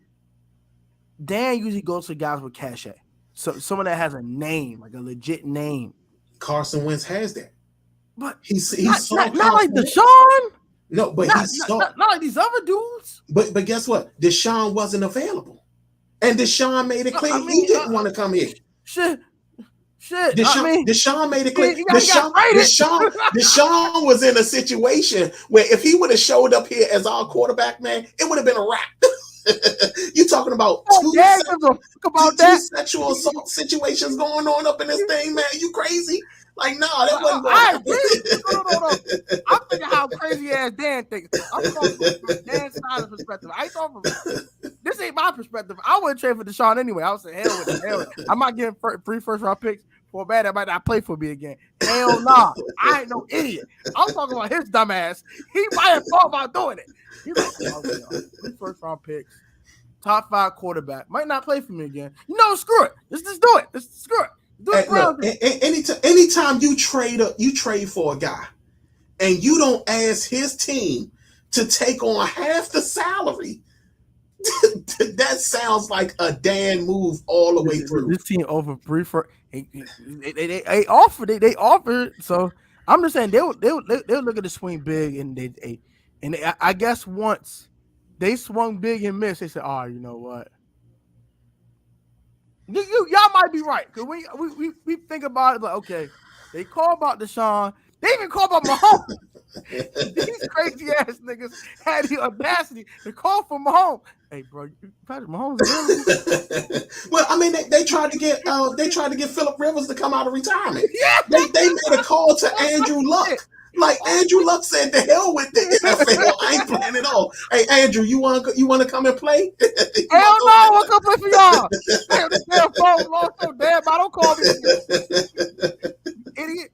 Dan usually goes to guys with cachet, so someone that has a name, like a legit name. Carson Wentz has that, but he's not like Deshaun. No, but not like these other dudes. But guess what? Deshaun wasn't available, and Deshaun made it clear he didn't want to come here. Shit. Deshaun made it clear. Deshaun was in a situation where if he would have showed up here as our quarterback, man, it would have been a wrap. You talking about two sexual assault situations going on up in this thing, man? You crazy? Like, no, that wasn't going on. No. I'm thinking how crazy ass Dan thinks. I'm talking from Dan's side of perspective. I ain't talking from this ain't my perspective. I wouldn't trade for Deshaun anyway. I would say hell with it. I'm not getting free first round picks for bad that might not play for me again. Hell nah. I ain't no idiot. I'm talking about his dumb ass. He might have thought about doing it. He's like, free first round picks, top 5 quarterback, might not play for me again. You know, screw it. Let's just do it. Screw it. Anytime you trade for a guy and you don't ask his team to take on half the salary, that sounds like a Dan move all the way through. This team over prefer they offered. So I'm just saying they'll look at the swing big and I guess once they swung big and missed, they said, "Oh, you know what? Y'all might be right." Because we think about it like, okay, they call about Deshaun. They even call about Mahomes. These crazy ass niggas had the audacity to call for Mahomes. Hey, bro, Patrick Mahomes. Well, I mean, they tried to get Phillip Rivers to come out of retirement. Yeah, they made a call to Andrew Luck. Like Andrew Luck said, "The hell with the NFL. I ain't playing at all." Hey, Andrew, you want to come and play? Hell no, I'll come play for y'all. This damn phone lost so damn. I don't call me idiot.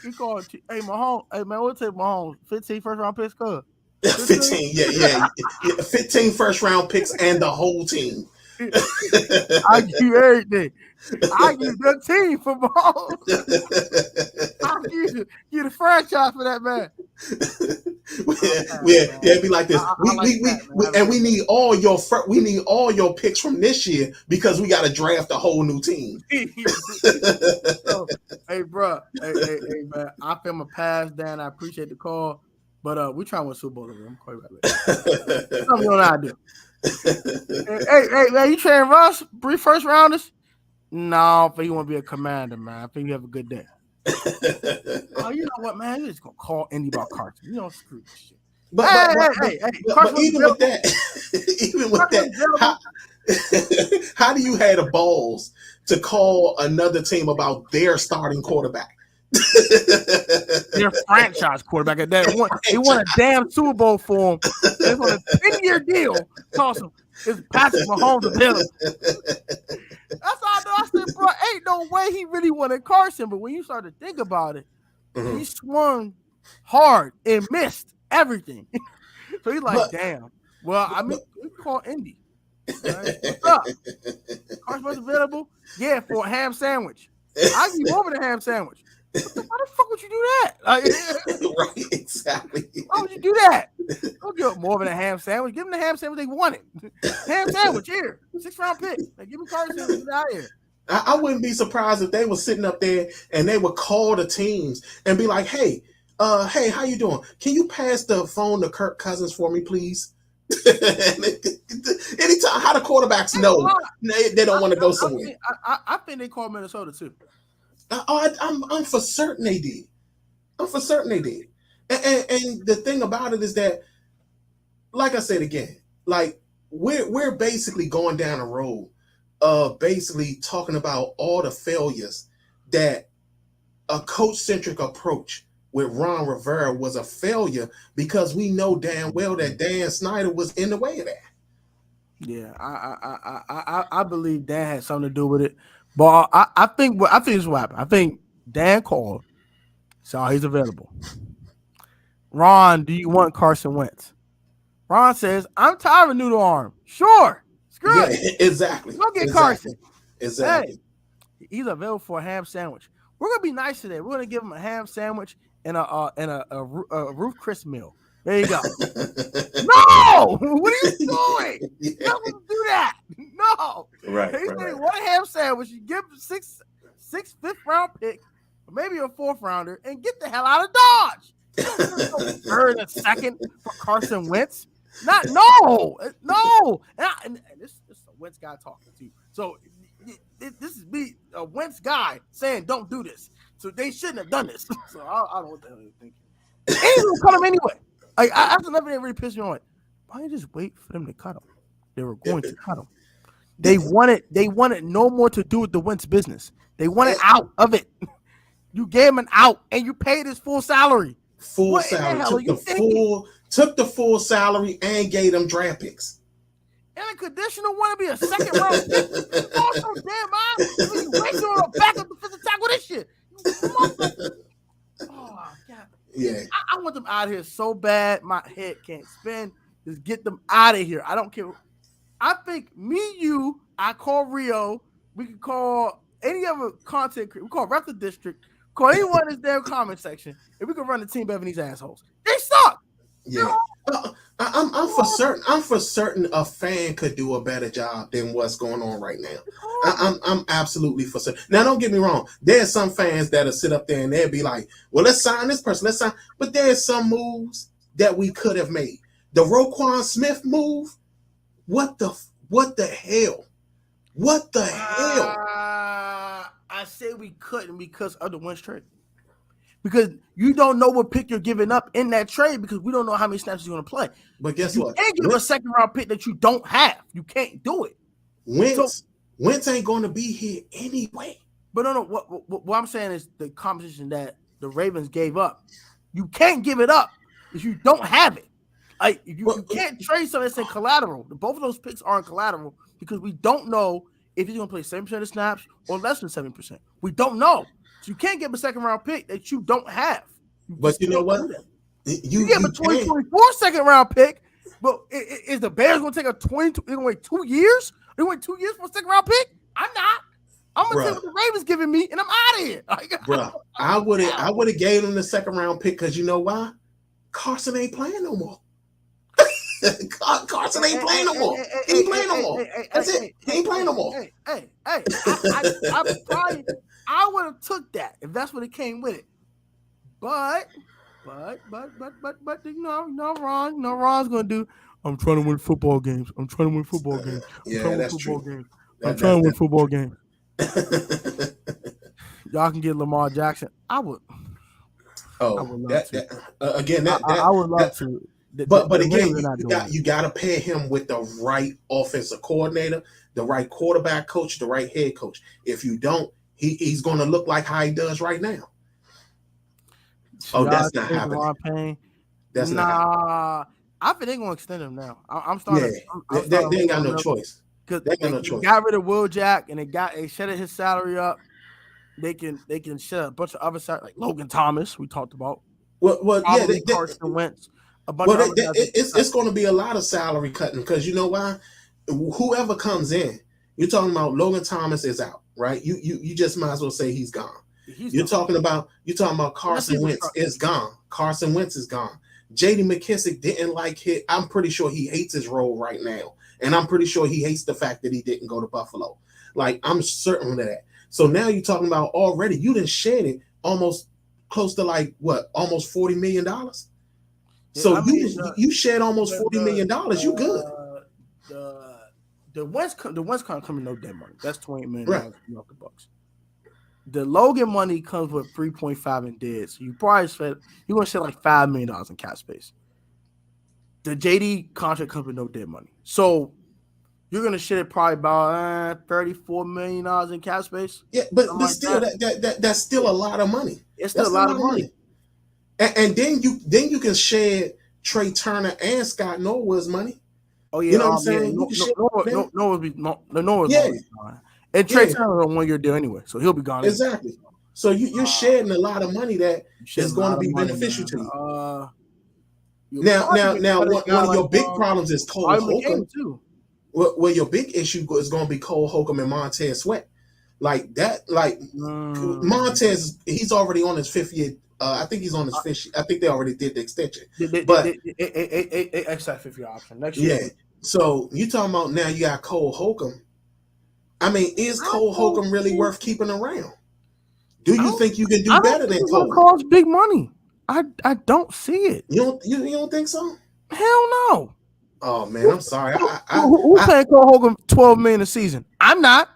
He called. Hey, Mahomes. Hey, man, we'll take Mahomes. 15 first round picks, cuz. 15, yeah. 15 first round picks and the whole team. I give you everything. I give the team for Mahomes. I give you the franchise for that man. It'd be like this. We need all your picks from this year because we got to draft a whole new team. Hey, bro. Hey, man. I feel my pass, Dan. I appreciate the call, but we trying to win Super Bowl. I'm quite right. Something you know how I do. Hey, man, you trading Russ? 3 first rounders? No, I think you want to be a commander, man. I think you have a good day. Oh, you know what, man? You're just gonna call Indy about Carson. You don't screw this shit. But even with that, how do you have the balls to call another team about their starting quarterback? Their franchise quarterback at that one. They won a damn Super Bowl for him. They won a 10-year deal. Toss him. Is Patrick Mahomes available? That's all I know. I said, bro, ain't no way he really wanted Carson. But when you start to think about it, he swung hard and missed everything. So he's like, damn. Well, I mean, we call Indy. Right? What's up? Carson was available? Yeah, for a ham sandwich. I'll give you over the ham sandwich. Why the fuck would you do that? Right, exactly. Why would you do that? Don't give them more than a ham sandwich. Give them the ham sandwich they wanted. Ham sandwich here, 6th round pick. Like, give me Carson and get out here. I wouldn't be surprised if they were sitting up there and they would call the teams and be like, "Hey, how you doing? Can you pass the phone to Kirk Cousins for me, please?" Anytime, how the quarterbacks know they don't want to go somewhere. I think they called Minnesota too. I'm for certain they did. And the thing about it is that, like I said again, like we're basically going down a road of basically talking about all the failures that a coach-centric approach with Ron Rivera was a failure because we know damn well that Dan Snyder was in the way of that. Yeah, I believe Dan had something to do with it. But I think this is what happened. I think Dan called, so he's available. Ron, do you want Carson Wentz? Ron says, I'm tired of a noodle arm. Sure. Screw Yeah, it. exactly. Go get Exactly. Carson. Exactly. Hey, he's available for a ham sandwich. We're gonna be nice today. We're gonna give him a ham sandwich and a Ruth Chris meal. There you go. No, what are you doing? Yeah. Don't do that. No. Right. He's Right. getting one ham sandwich. You give him six fifth-round pick, or maybe a fourth-rounder, and get the hell out of Dodge. Third and second for Carson Wentz. No. And this is a Wentz guy talking to you. So this is me, a Wentz guy, saying don't do this. So they shouldn't have done this. So I don't know what the hell they're thinking. And he's gonna cut him anyway. Like after nothing, that really pissed me off. Why don't you just wait for them to cut him? They were going to cut him. They wanted no more to do with the Wentz business. They wanted out of it. You gave him an out, and you paid his full salary. Full salary. Took the full salary and gave them draft picks. And a conditional want to be a second round pick. Also, damn, you wasting on the back of the defensive tackle this shit. Oh, God. Yeah. I want them out of here so bad, my head can't spin. Just get them out of here. I don't care. I think me, you, I call Rio. We can call any other content creator. We call Rep the District. Call anyone in this damn comment section. And we can run the team better than these assholes. They suck. Yeah. I'm for certain a fan could do a better job than what's going on right now. I'm absolutely for certain. Now, don't get me wrong. There's some fans that'll sit up there and they'll be like, well, let's sign this person. Let's sign. But there's some moves that we could have made. The Roquan Smith move. What the hell? What the hell? I say we couldn't because of the Wentz trade. Because you don't know what pick you're giving up in that trade because we don't know how many snaps he's going to play. But guess what? You can't give a second round pick that you don't have. You can't do it. Wentz ain't going to be here anyway. But no. What I'm saying is the competition that the Ravens gave up. You can't give it up if you don't have it. Like you can't trade something that's in collateral. Both of those picks are in collateral because we don't know if he's going to play 7% of snaps or less than 7%. We don't know. So you can't give a second round pick that you don't have. But you know what? You give a 2024 second round pick, but is the Bears going to take a 20? They're going to wait 2 years? They wait 2 years for a second round pick? I'm not. I'm going to take what the Ravens giving me, and I'm out of here. Bro, I would have gave them the second round pick because you know why? Carson ain't playing no more. Carson ain't playing no more. He ain't playing no more. That's it. He ain't playing no more. I would have took that if that's what it came with it. But you know, Ron's gonna do. I'm trying to win football games. Yeah, that's true. I'm trying to win football games. Y'all can get Lamar Jackson. I would. Oh, I would love to. I would love to. But again, you got to pair him with the right offensive coordinator, the right quarterback coach, the right head coach. If you don't, he's going to look like how he does right now. That's not happening. That's not happening. I think they're going to extend him now. I'm starting. Yeah, they ain't got no choice. Because they got rid of Will Jack and they shut his salary up. They can shut a bunch of other salaries like Logan Thomas. We talked about. Carson Wentz. It's going to be a lot of salary cutting because you know why? Whoever comes in, you're talking about Logan Thomas is out, right? You just might as well say he's gone. You're talking about Carson Wentz is gone. Carson Wentz is gone. J.D. McKissick didn't like it. I'm pretty sure he hates his role right now, and I'm pretty sure he hates the fact that he didn't go to Buffalo. Like I'm certain of that. So now you're talking about already you done shed it almost close to like what almost $40 million. So you shed almost $40 million. You good? The Wentz can't come in no dead money. That's $28 million off the Bucks. The Logan money comes with 3.5 in dead. So you're gonna shed like $5 million in cap space. The JD contract comes with no dead money. So you're gonna shed it probably about $34 million in cap space. Yeah, but still that's still a lot of money. It's still a lot of money. And then you can shed Trey Turner and Scott Norwood's money. Oh yeah, you know what I'm saying? Norwood's gone. And Trey Turner on a 1 year deal anyway, so he'll be gone. Exactly. So you're shedding a lot of money that is going to be beneficial to Now, one of your big problems is Cole Holcomb too. Well, your big issue is going to be Cole Holcomb and Montez Sweat. Like that, Montez, he's already on his 5th year. I think he's on his 5th. I think they already did the extension. But extra 5th-year option next year. Yeah. So you talking about now? You got Cole Holcomb. I mean, is Cole Holcomb really worth keeping around? Do you think you can do better than Cole? Costs big money. I don't see it. You don't think so? Hell no. Oh man, I'm sorry. Who's paying Cole Holcomb $12 million a season? I'm not.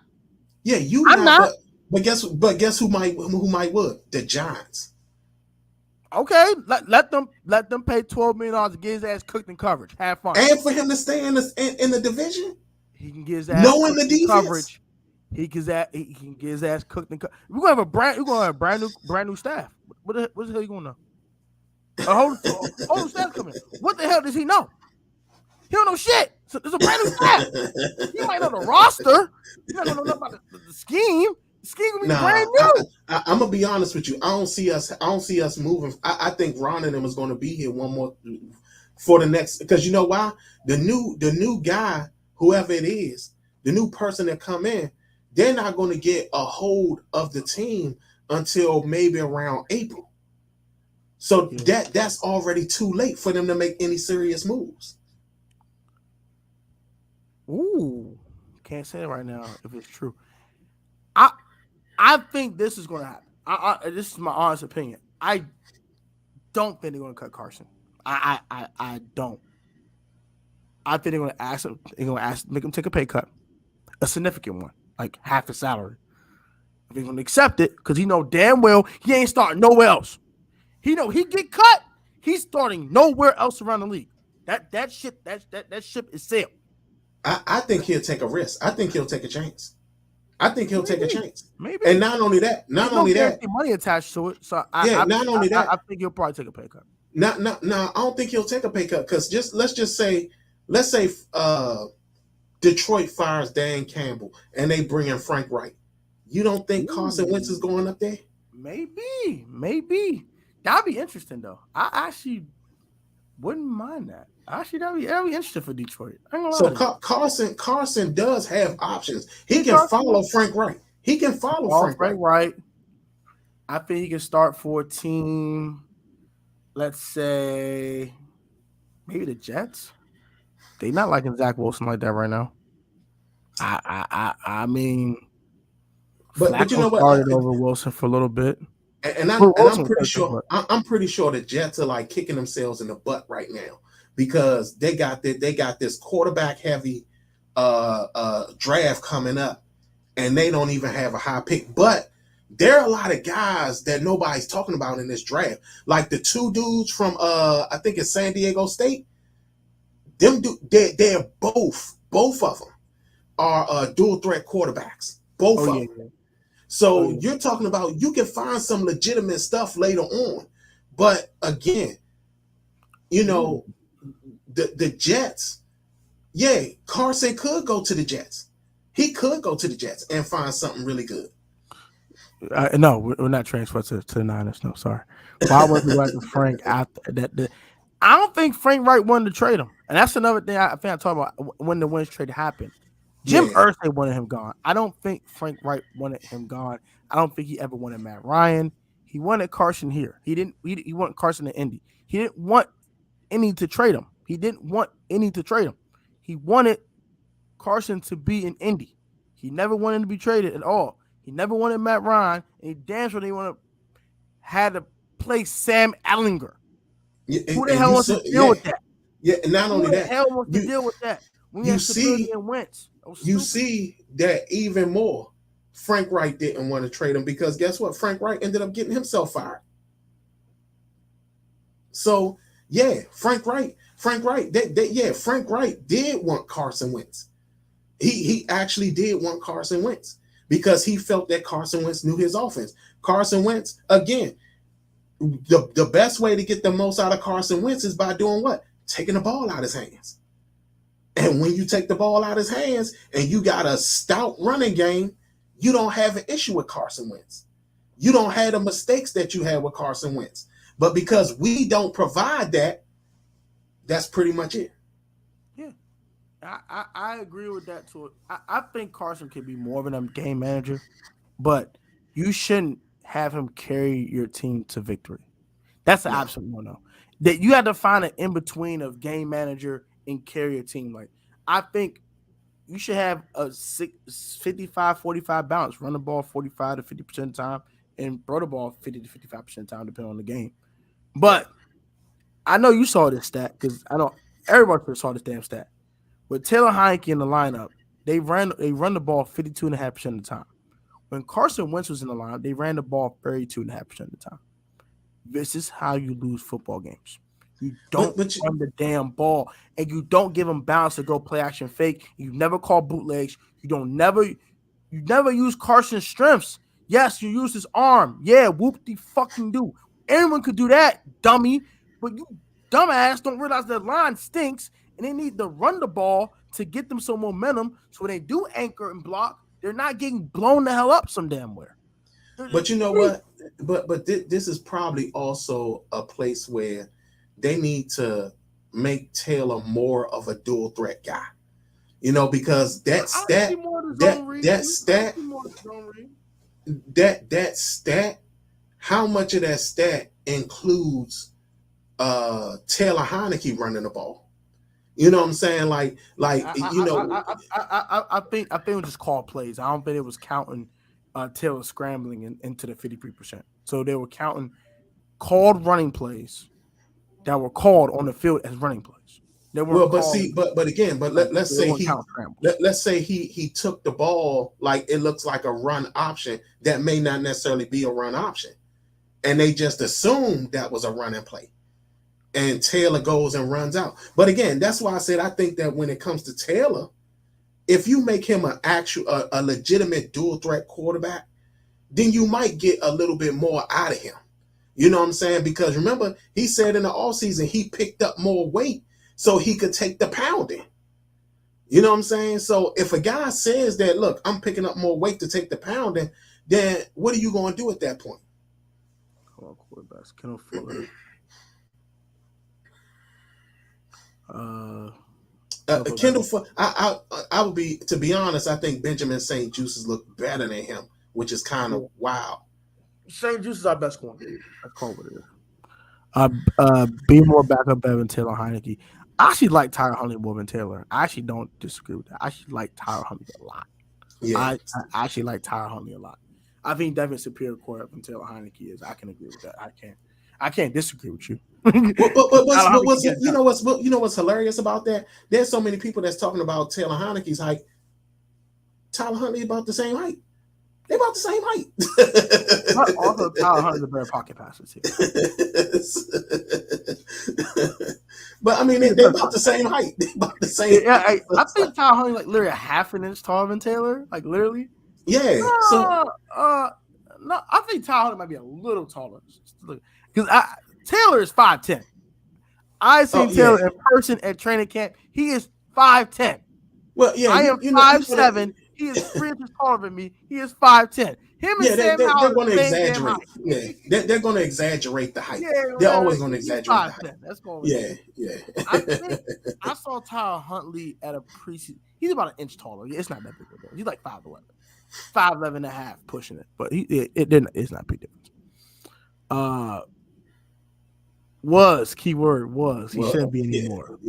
Yeah, I'm not. But guess who might would? The Giants. Okay, let them pay $12 million to get his ass cooked in coverage. Have fun. And for him to stay in the division, he can get his ass knowing the defense coverage. He can get his ass cooked in coverage. We're gonna have a brand new staff. What the hell you gonna know? Whole staff coming. What the hell does he know? He don't know shit. So there's a brand new staff. He might know the roster. He don't know nothing about the scheme. The scheme gonna be brand new. I'm gonna be honest with you. I don't see us moving. I think Ron and them is gonna be here one more for the next, because you know why? The new guy, whoever it is, the new person that come in, they're not gonna get a hold of the team until maybe around April. So that's already too late for them to make any serious moves. Ooh, can't say it right now if it's true. I think this is going to happen. This is my honest opinion. I don't think they're going to cut Carson. I don't. I think they're going to ask him. They're going to make him take a pay cut, a significant one, like half the salary. They're going to accept it because he know damn well he ain't starting nowhere else. He know he get cut. He's starting nowhere else around the league. That ship is sailed. I think he'll take a risk. I think he'll take a chance. Take a chance. Maybe. And not only that, money attached to it. So I think he'll probably take a pay cut. No, I don't think he'll take a pay cut because let's say Detroit fires Dan Campbell and they bring in Frank Wright. You don't think Carson Wentz is going up there? Maybe. That'd be interesting though. I actually wouldn't mind that. Actually, that'd be interesting for Detroit. So Carson does have options. He can follow Frank Wright. He can follow Frank Wright. I think he can start for a team. Let's say maybe the Jets. They not liking Zach Wilson like that right now. I mean, but you know what? Started over Wilson for a little bit. And I'm pretty sure the Jets are like kicking themselves in the butt right now because they got this quarterback heavy draft coming up, and they don't even have a high pick. But there are a lot of guys that nobody's talking about in this draft, like the 2 dudes from I think it's San Diego State. They're both of them are dual threat quarterbacks. Both of them. So you're talking about you can find some legitimate stuff later on. But again, you know, the Jets, Carson could go to the Jets. He could go to the Jets and find something really good. No, we're not transferred to the Niners. No, sorry. Why was we like Frank after that? I don't think Frank Wright wanted to trade him. And that's another thing I think I talk about when the Wentz trade happened. Jim Irsay wanted him gone. I don't think Frank Wright wanted him gone. I don't think he ever wanted Matt Ryan. He wanted Carson here. He wanted Carson in Indy. He didn't want any to trade him. He wanted Carson to be in Indy. He never wanted him to be traded at all. He never wanted Matt Ryan, and he damn sure had to play Sam Ellinger. Who the hell wants to deal with that? Yeah, and not only that, who the hell wants to deal with that? You see that even more. Frank Wright didn't want to trade him because guess what? Frank Wright ended up getting himself fired. So Frank Wright. Frank Wright did want Carson Wentz. He actually did want Carson Wentz because he felt that Carson Wentz knew his offense. Carson Wentz, again, the best way to get the most out of Carson Wentz is by doing what? Taking the ball out of his hands. And when you take the ball out of his hands and you got a stout running game, you don't have an issue with Carson Wentz. You don't have the mistakes that you had with Carson Wentz. But because we don't provide that, That's pretty much it. Yeah. I agree with that too. I think Carson could be more of a game manager, but you shouldn't have him carry your team to victory. That's an absolute no. That you have to find an in between of game manager and carry a team. Like I think you should have a 55-45 balance. Run the ball 45 to 50% of the time and throw the ball 50 to 55% of the time, depending on the game. But I know you saw this stat because I know everybody saw this damn stat. With Taylor Heineke in the lineup, they run the ball 52.5% of the time. When Carson Wentz was in the lineup, they ran the ball 32.5% of the time. This is how you lose football games. You don't run the damn ball, and you don't give them balance to go play action fake. You never call bootlegs. You never use Carson's strengths. Yes, you use his arm. Yeah, whoop-de-fucking do. Anyone could do that, dummy. But you dumbass don't realize the line stinks, and they need to run the ball to get them some momentum. So when they do anchor and block, they're not getting blown the hell up some damn where. But you know what? But this is probably also a place where they need to make Taylor more of a dual threat guy. You know, because that stat, how much of that stat includes Taylor Heineke running the ball? You know what I'm saying? I think it was just called plays. I don't think it was counting Taylor scrambling into the 53%. So they were counting called running plays that were called on the field as running plays. Let's say he took the ball like it looks like a run option that may not necessarily be a run option, and they just assumed that was a running play. And Taylor goes and runs out. But again, that's why I said I think that when it comes to Taylor, if you make him a legitimate dual threat quarterback, then you might get a little bit more out of him. You know what I'm saying? Because remember, he said in the offseason he picked up more weight so he could take the pounding. You know what I'm saying? So if a guy says that, look, I'm picking up more weight to take the pounding, then what are you going to do at that point? Quarterbacks, Kendall Fuller. Kendall, I would be, to be honest, I think Benjamin St. Juice's look better than him, which is kind of wild. St. Juice is our best corner. That's called what it is. Be more backup better than Taylor Heineke. I actually like Tyler Huntley more than Taylor. I actually don't disagree with that. I actually like Tyler Huntley a lot. Yeah. I actually like Tyler Huntley a lot. I think definitely superior quarterback than Taylor Heineke is. I can agree with that. I can't disagree with you. You know what's hilarious about that? There's so many people that's talking about Taylor Heineke's height. Tyler Huntley about the same height. They're about the same height. But also, Tyler Huntley's a better pocket passer too. But I mean, they're about the same height. They're about the same. Yeah, I think Tyler Huntley like literally a half an inch taller than Taylor. Like literally. Yeah. No, I think Tyler Huntley might be a little taller because Taylor is 5'10". I seen Taylor in person at training camp. He is 5'10". Well, yeah, I am 5'7". He is 3 inches taller than me. He is 5'10". Him and Sam Howell, they're going to exaggerate. Yeah, they're going to exaggerate the height. Yeah, they're always going to exaggerate the height. That's going. Yeah. I saw Tyler Huntley at a preseason. He's about an inch taller. It's not that big of a difference. He's like 5'11", 5'11 and a half, pushing it. But it's not big difference. Keyword was. He shouldn't be anymore.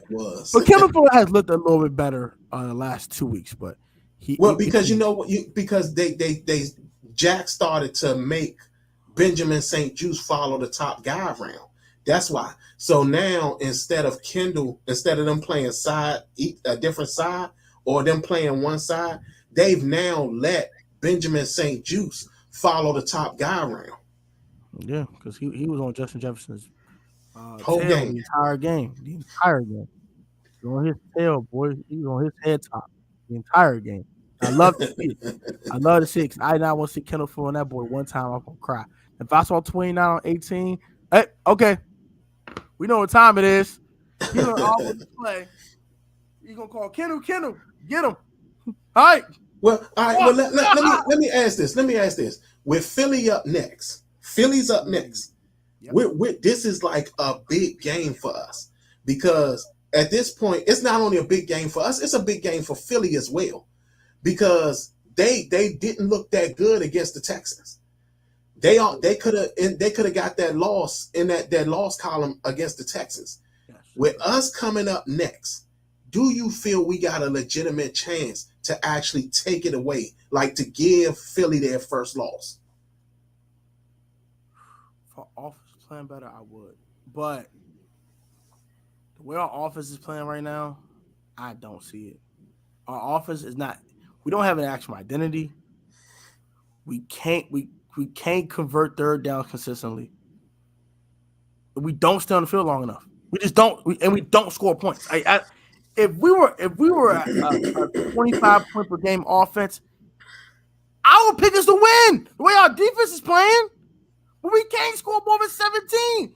Was. But Kendall Fuller has looked a little bit better the last 2 weeks, but because Jack started to make Benjamin St. Juice follow the top guy around. That's why. So now instead of them playing a different side or them playing one side, they've now let Benjamin St. Juice follow the top guy around. Yeah, because he was on Justin Jefferson's whole game. The entire game. He was on his tail, boy. He was on his head top the entire game. I love to see it. I love to see it because I did not want to see Kendall Fuller on that boy one time. I'm going to cry. If I saw 29 on 18, hey, okay. We know what time it is. He's going to always play. He's going to call Kendall, get him. All right. Well, all right. Well, let me ask this. With Philly's up next. Yep. This is like a big game for us because at this point, it's not only a big game for us, it's a big game for Philly as well, because they didn't look that good against the Texans. They could have got that loss in that loss column against the Texans. With us coming up next, do you feel we got a legitimate chance to actually take it away, like to give Philly their first loss? For offense playing better, I would. But the way our offense is playing right now, I don't see it. Our offense is not. We don't have an actual identity. We can't convert third down consistently. We don't stay on the field long enough. We just don't, and we don't score points. If we were a 25-point per game offense, I would pick us to win. The way our defense is playing, but we can't score more than 17.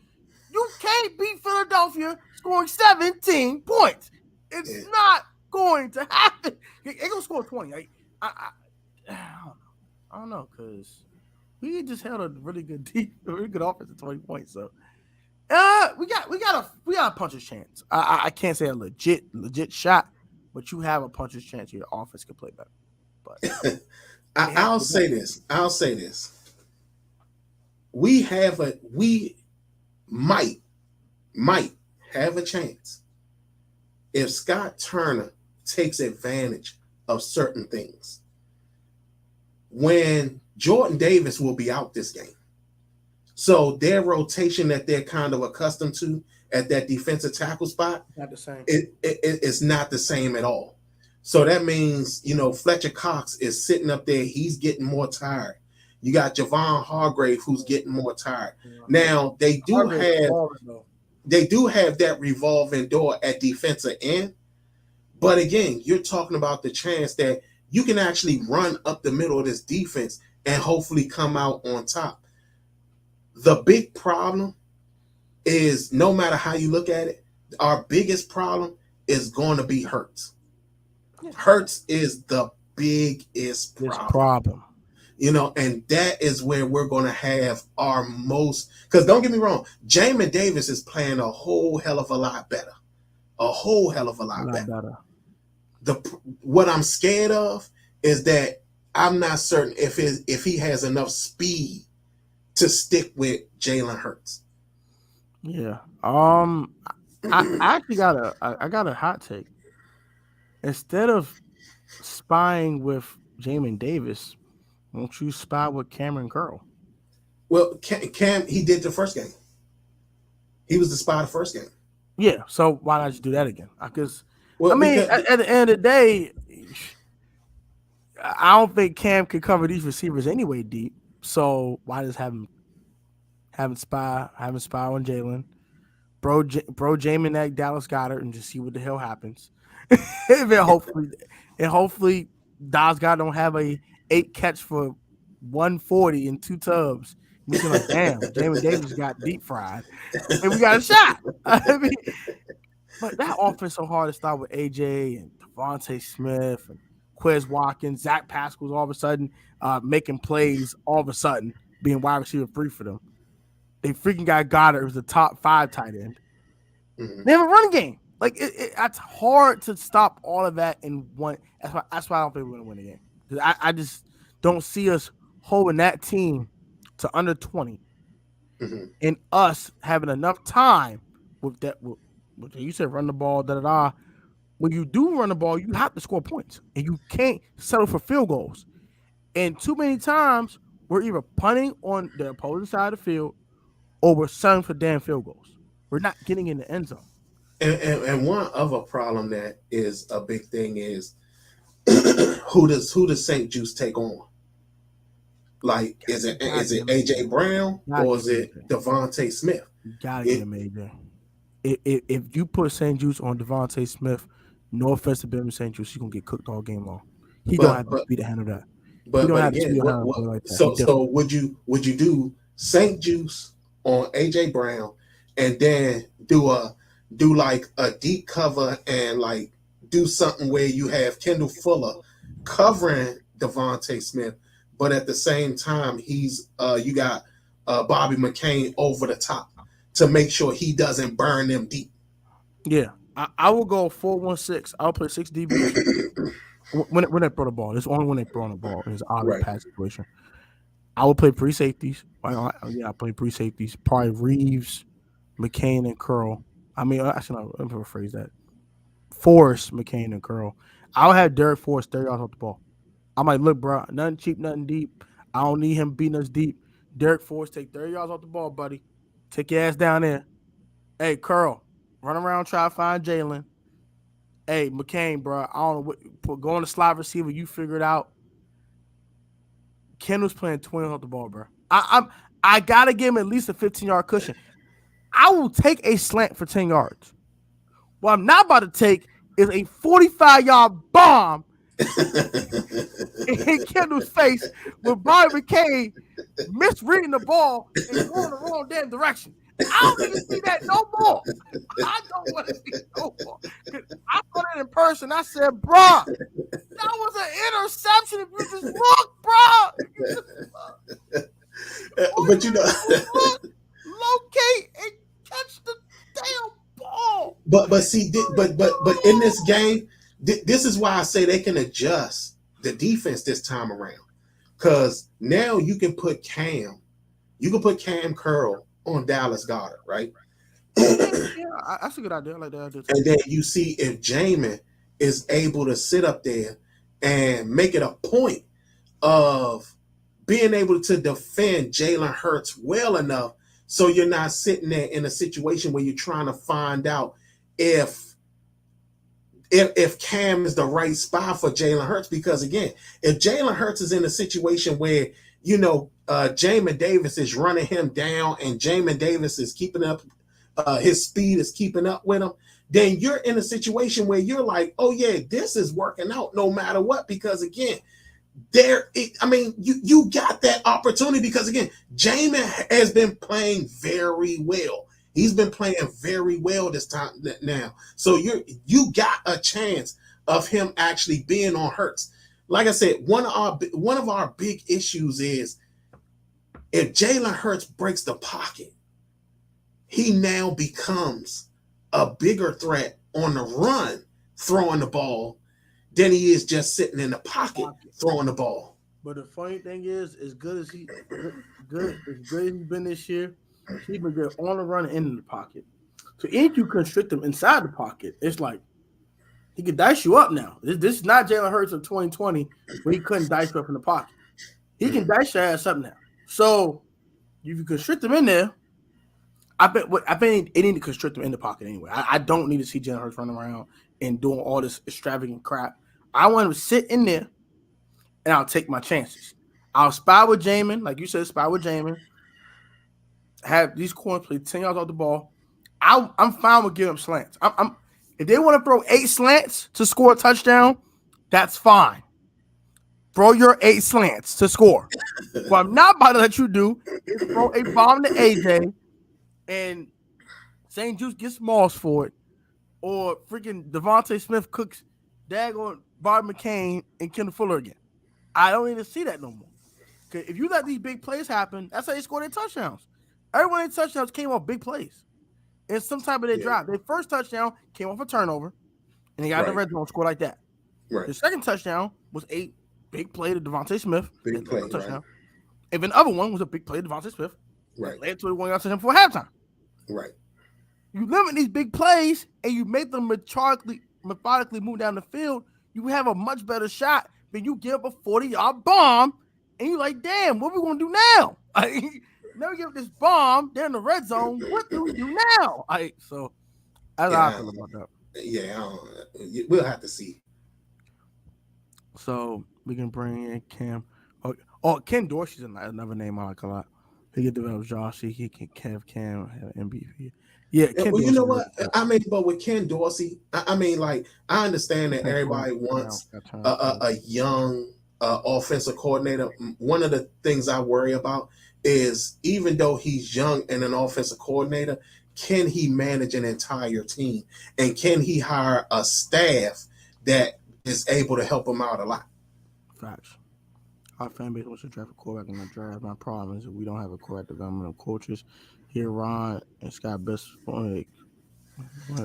You can't beat Philadelphia scoring 17 points. It's not going to happen. They're gonna score 20. I don't know, because we just held a really good offense at 20 points. So we got a puncher's chance. I can't say a legit shot, but you have a puncher's chance. Your offense can play better. But I'll say this. We might have a chance if Scott Turner takes advantage of certain things. When Jordan Davis will be out this game, so their rotation that they're kind of accustomed to at that defensive tackle spot, not the same. It's not the same at all. So that means, Fletcher Cox is sitting up there. He's getting more tired. You got Javon Hargrave, who's getting more tired. Yeah. Now they do have that revolving door at defensive end, but again, you're talking about the chance that you can actually run up the middle of this defense and hopefully come out on top. The big problem is, no matter how you look at it, our biggest problem is going to be Hurts. Hurts is the biggest problem. And that is where we're going to have our most, because don't get me wrong, Jamin Davis is playing a whole hell of a lot better. A whole hell of a lot better. What I'm scared of is that I'm not certain if he has enough speed to stick with Jalen Hurts. Yeah. I actually got a hot take. Instead of spying with Jamin Davis, won't you spy with Cameron Curl? Well, Cam, he did the first game. He was the spy the first game. Yeah, so why not just do that again? Because at the end of the day, I don't think Cam could cover these receivers anyway deep. So why just have him spy on Jalen, bro Jamin that Dallas Goedert, and just see what the hell happens. hopefully Dallas Goedert don't have a 8 catch for 140 and 2 tubs. We can like, damn, Jamin Davis got deep fried, and we got a shot. But that offense so hard to start with AJ and Devontae Smith and Quez Watkins, Zach Pascal's all of a sudden making plays, all of a sudden being wide receiver 3 for them. They freaking got Goddard, who's the top 5 tight end. Mm-hmm. They have a run game. Like it's hard to stop all of that in one. That's why I don't think we're going to win the game. Because I just don't see us holding that team to under 20, mm-hmm. and us having enough time with that. With you said run the ball, da-da-da. When you do run the ball, you have to score points, and you can't settle for field goals. And too many times, we're either punting on the opposing side of the field, or we're settling for damn field goals. We're not getting in the end zone. And one other problem that is a big thing is who does St. Juice take on? Like, is it AJ Brown or is it Devontae Smith? You gotta get him AJ. If you put St. Juice on Devontae Smith, no offense to Benjamin St. Juice, he's gonna get cooked all game long. He don't have to be the hand of that. But again, so would you do St. Juice on AJ Brown and then do like a deep cover and like do something where you have Kendall Fuller covering Devontae Smith, but at the same time he's you got Bobby McCain over the top to make sure he doesn't burn them deep? Yeah, I will go 4-1-6. I'll play 6 DBs when they throw the ball. It's only when they throw the ball. It's obvious Right. pass situation. I will play pre-safeties. I play pre-safeties. Probably Reeves, McCain, and Curl. I mean, actually, no, let me rephrase that. Forrest, McCain, and Curl. I'll have Derek Forrest 30 yards off the ball. I'm like, look, bro, nothing cheap, nothing deep. I don't need him beating us deep. Derek Forrest, take 30 yards off the ball, buddy. Take your ass down there. Hey, Curl, run around, try to find Jalen. Hey, McCain, bro, I don't know what. Go on the slide receiver. You figure it out. Kendall's playing 20 off the ball, bro. I gotta give him at least a 15-yard cushion. I will take a slant for 10 yards. What I'm not about to take is a 45-yard bomb in Kendall's face with Brian McCain misreading the ball and going the wrong damn direction. I don't need to see that no more. I don't want to see it no more. I saw that in person. I said, bruh, that was an interception if you just look, bruh. But you know, locate and catch the damn ball. but see, but in this game, this is why I say they can adjust the defense this time around, because now you can put Cam Curl on Dallas Goedert, right? Yeah, that's a good idea. I like that idea. And then you see if Jamin is able to sit up there and make it a point of being able to defend Jalen Hurts well enough so you're not sitting there in a situation where you're trying to find out if Cam is the right spot for Jalen Hurts. Because again, if Jalen Hurts is in a situation where, you know, Jamin Davis is running him down and Jamin Davis is keeping up, his speed is keeping up with him, then you're in a situation where you're like, oh yeah, this is working out no matter what. Because again, you got that opportunity, because again, Jamin has been playing very well. He's been playing very well this time now. So you got a chance of him actually being on Hurts. Like I said, one of our big issues is if Jalen Hurts breaks the pocket, he now becomes a bigger threat on the run, throwing the ball, than he is just sitting in the pocket throwing the ball. But the funny thing is, as good as he's been this year, he's been good on the run and in the pocket. So if you constrict him inside the pocket, it's like he can dice you up now. This is not Jalen Hurts of 2020 where he couldn't dice you up in the pocket. He can dice your ass up now. So if you constrict him in there, I bet they need to constrict him in the pocket anyway. I don't need to see Jalen Hurts running around and doing all this extravagant crap. I want him to sit in there, and I'll take my chances. I'll spy with Jamin, like you said, spy with Jamin. Have these corners play 10 yards off the ball. I'm fine with giving them slants. If they want to throw 8 slants to score a touchdown, that's fine. Throw your 8 slants to score. What I'm not about to let you do is throw a bomb to AJ and St. Juice gets Smalls for it, or freaking Devontae Smith cooks daggone Bob McCain and Kendall Fuller again. I don't need to see that no more. Because if you let these big plays happen, that's how they score their touchdowns. Everyone in touchdowns came off big plays. And some type of their drive. Their first touchdown came off a turnover, and they got the red zone score like that. Right. The second touchdown was a big play to Devontae Smith. Big play, touchdown. right. And the other one was a big play to Devontae Smith. Right. Led to a 1-yard touchdown for halftime. Right. You limit these big plays and you make them methodically move down the field, you have a much better shot than you give up a 40-yard bomb and you're like, damn, what are we going to do now? Now we give this bomb, they're in the red zone. What do we do now? So that's how I feel about that. Yeah, we'll have to see. So we can bring in Cam. Oh, Ken Dorsey's another name I like a lot. He can develop Josh. He can have Cam have MVP. Yeah, Ken well, Dorsey, you know what? I mean, but with Ken Dorsey, I mean, like, I understand that everybody wants a young offensive coordinator. One of the things I worry about is, even though he's young and an offensive coordinator, can he manage an entire team? And can he hire a staff that is able to help him out a lot? Facts. Our fan base wants to draft a quarterback in the draft. My problem is we don't have a quarterback development of coaches. Here, Ron and Scott Best.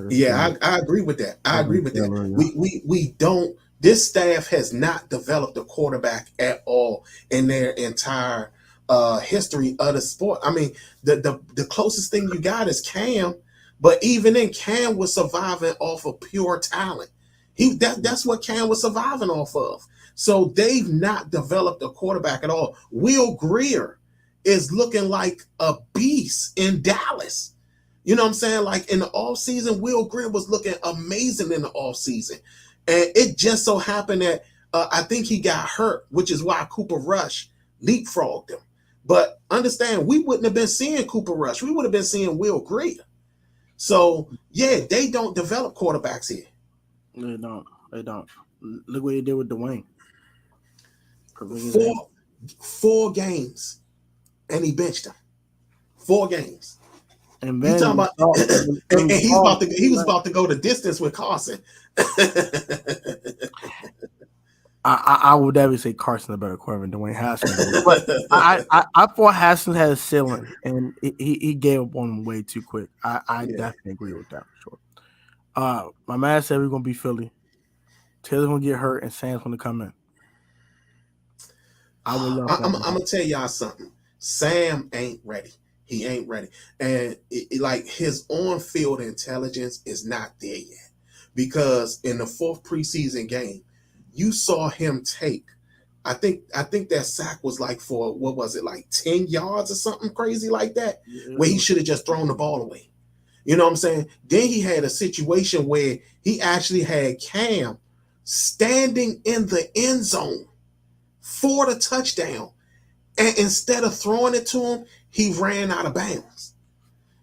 Yeah, I agree with that. I agree with that. We don't. This staff has not developed a quarterback at all in their entire history of the sport. I mean, the closest thing you got is Cam, but even then, Cam was surviving off of pure talent. That's what Cam was surviving off of. So they've not developed a quarterback at all. Will Grier is looking like a beast in Dallas. You know what I'm saying? Like in the offseason, Will Grier was looking amazing in the offseason. And it just so happened that I think he got hurt, which is why Cooper Rush leapfrogged him. But understand, we wouldn't have been seeing Cooper Rush. We would have been seeing Will Grier. So, yeah, they don't develop quarterbacks here. They don't. They don't. Look what he did with Dwayne. 4 games, and he benched him. 4 games. And then talking about, and he was about to go the distance with Carson. I would never say Carson a better quarterback than Dwayne Haskins, but I thought Haskins had a ceiling, and he gave up on him way too quick. I definitely agree with that for sure. My man said we're gonna be Philly. Taylor's gonna get hurt, and Sam's gonna come in. I'm gonna tell y'all something. Sam ain't ready. He ain't ready. And like his on-field intelligence is not there yet. Because in the 4th preseason game, you saw him take, I think that sack was like for, what was it, like 10 yards or something crazy like that, where he should have just thrown the ball away. You know what I'm saying? Then he had a situation where he actually had Cam standing in the end zone for the touchdown. And instead of throwing it to him, he ran out of bounds.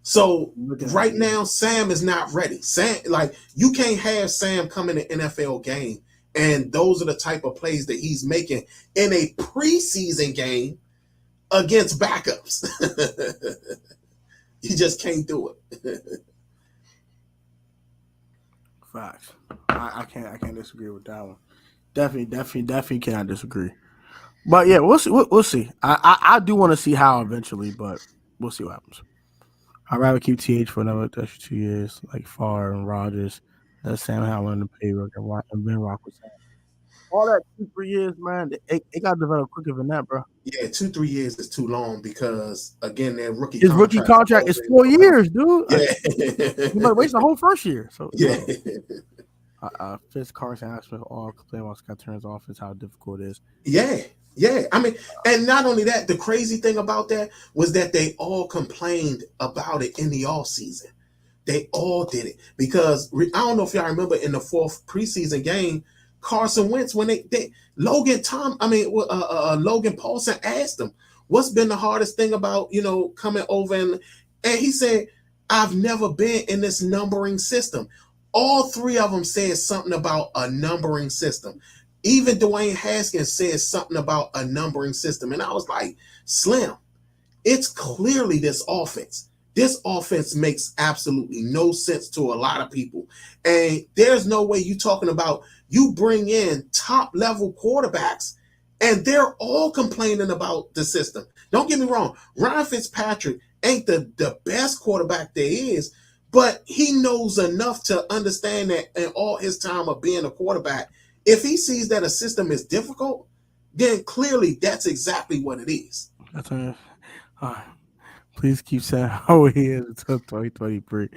So right now, Sam is not ready. Sam, like, you can't have Sam come in an NFL game, and those are the type of plays that he's making in a preseason game against backups. You just can't do it. Facts. I can't disagree with that one. Definitely cannot disagree. But yeah, we'll see. I do want to see how eventually, but we'll see what happens. I'd rather keep TH for another 2 years, like Favre and Rodgers. That's Sam Howell in the payroll and Ben Roethlisberger. All that 2-3 years, man, it got to develop quicker than that, bro. Yeah, 2-3 years is too long because again, their rookie contract is 4 years, dude. Yeah, you might waste the whole first year. So yeah. Fitz Carson asked me all complain about Scott Turner's offense, how difficult it is. Yeah. I mean, and not only that, the crazy thing about that was that they all complained about it in the offseason. They all did it because I don't know if y'all remember in the 4th preseason game, Carson Wentz, when Logan Paulson asked him, what's been the hardest thing about, coming over and he said, I've never been in this numbering system. All 3 of them said something about a numbering system. Even Dwayne Haskins said something about a numbering system. And I was like, Slim, it's clearly this offense. This offense makes absolutely no sense to a lot of people. And there's no way you talking about you bring in top level quarterbacks and they're all complaining about the system. Don't get me wrong. Ryan Fitzpatrick ain't the best quarterback there is, but he knows enough to understand that in all his time of being a quarterback, if he sees that a system is difficult, then clearly that's exactly what it is. That's right. Please keep saying how he is until 2023.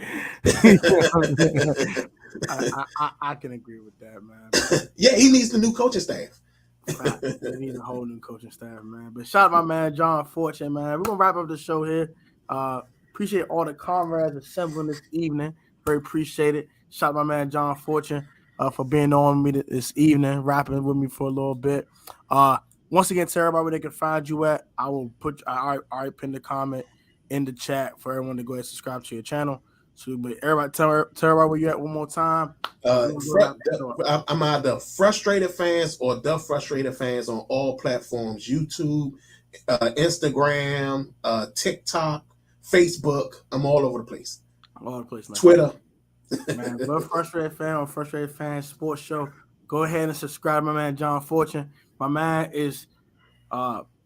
I can agree with that, man. Yeah, he needs the new coaching staff. They need a whole new coaching staff, man. But shout out my man John Fortune, man. We're gonna wrap up the show here. Appreciate all the comrades assembling this evening. Very appreciate it. Shout out my man John Fortune for being on me this evening, rapping with me for a little bit. Once again, tell everybody where they can find you at. I will I already pinned the comment in the chat for everyone to go ahead and subscribe to your channel. So, but everybody, tell everybody where you at one more time. I'm either Frustrated Fans or The Frustrated Fans on all platforms: YouTube, Instagram, TikTok, Facebook. I'm all over the place. All over the place, man. Twitter. Man, love Frustrated Fan on Frustrated Fan Sports Show. Go ahead and subscribe, my man John Fortune. My man is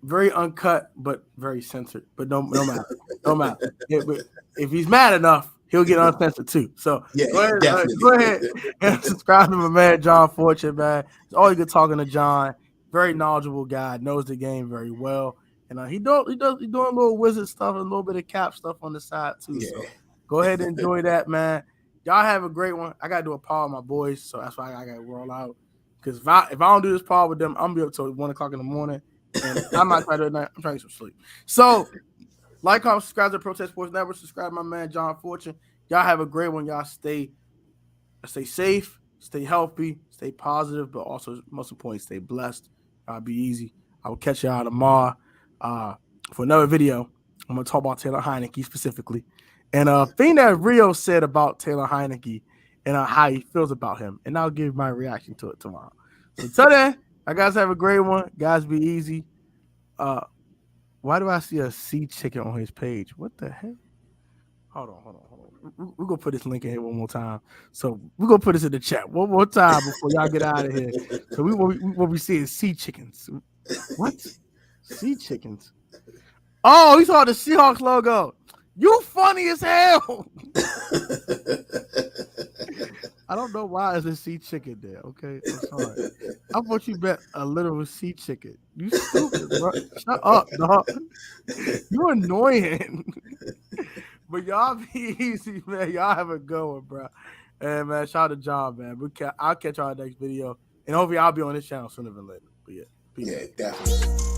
very uncut, but very censored. But no matter. No matter. If he's mad enough, he'll get uncensored too. So yeah, go ahead, definitely. go ahead and subscribe to my man John Fortune, man. It's always good talking to John. Very knowledgeable guy, knows the game very well, and he's doing a little wizard stuff and a little bit of cap stuff on the side too. Yeah. So go ahead and enjoy that, man. Y'all have a great one. I gotta do a pod with my boys, so that's why I gotta roll out. Because if I don't do this pod with them, I'm gonna be up till 1:00 in the morning, and I'm not trying to do it at night. I'm trying to get some sleep. So like, comment, subscribe to Protest Sports Network. Subscribe to my man John Fortune. Y'all have a great one. Y'all stay safe, stay healthy, stay positive, but also most importantly, stay blessed. Be easy. I will catch y'all tomorrow for another video. I'm gonna talk about Taylor Heineke specifically, and a thing that Rio said about Taylor Heineke and how he feels about him, and I'll give my reaction to it tomorrow. So until then, you guys have a great one. Guys, be easy. Why do I see a sea chicken on his page? What the heck? Hold on. We're going to put this link in here one more time. So we're going to put this in the chat one more time before y'all get out of here. So what we see is sea chickens. What? Sea chickens? Oh, he saw the Seahawks logo. You funny as hell. I don't know why there's a sea chicken there. Okay, I'm sorry. I thought you bet a literal sea chicken. You stupid, bro. Shut up, dog. You're annoying. But y'all be easy, man. Y'all have a good one, bro. And man, shout out to John, man. I'll catch y'all next video, and hopefully I'll be on this channel sooner than later. But yeah, peace. Yeah, definitely.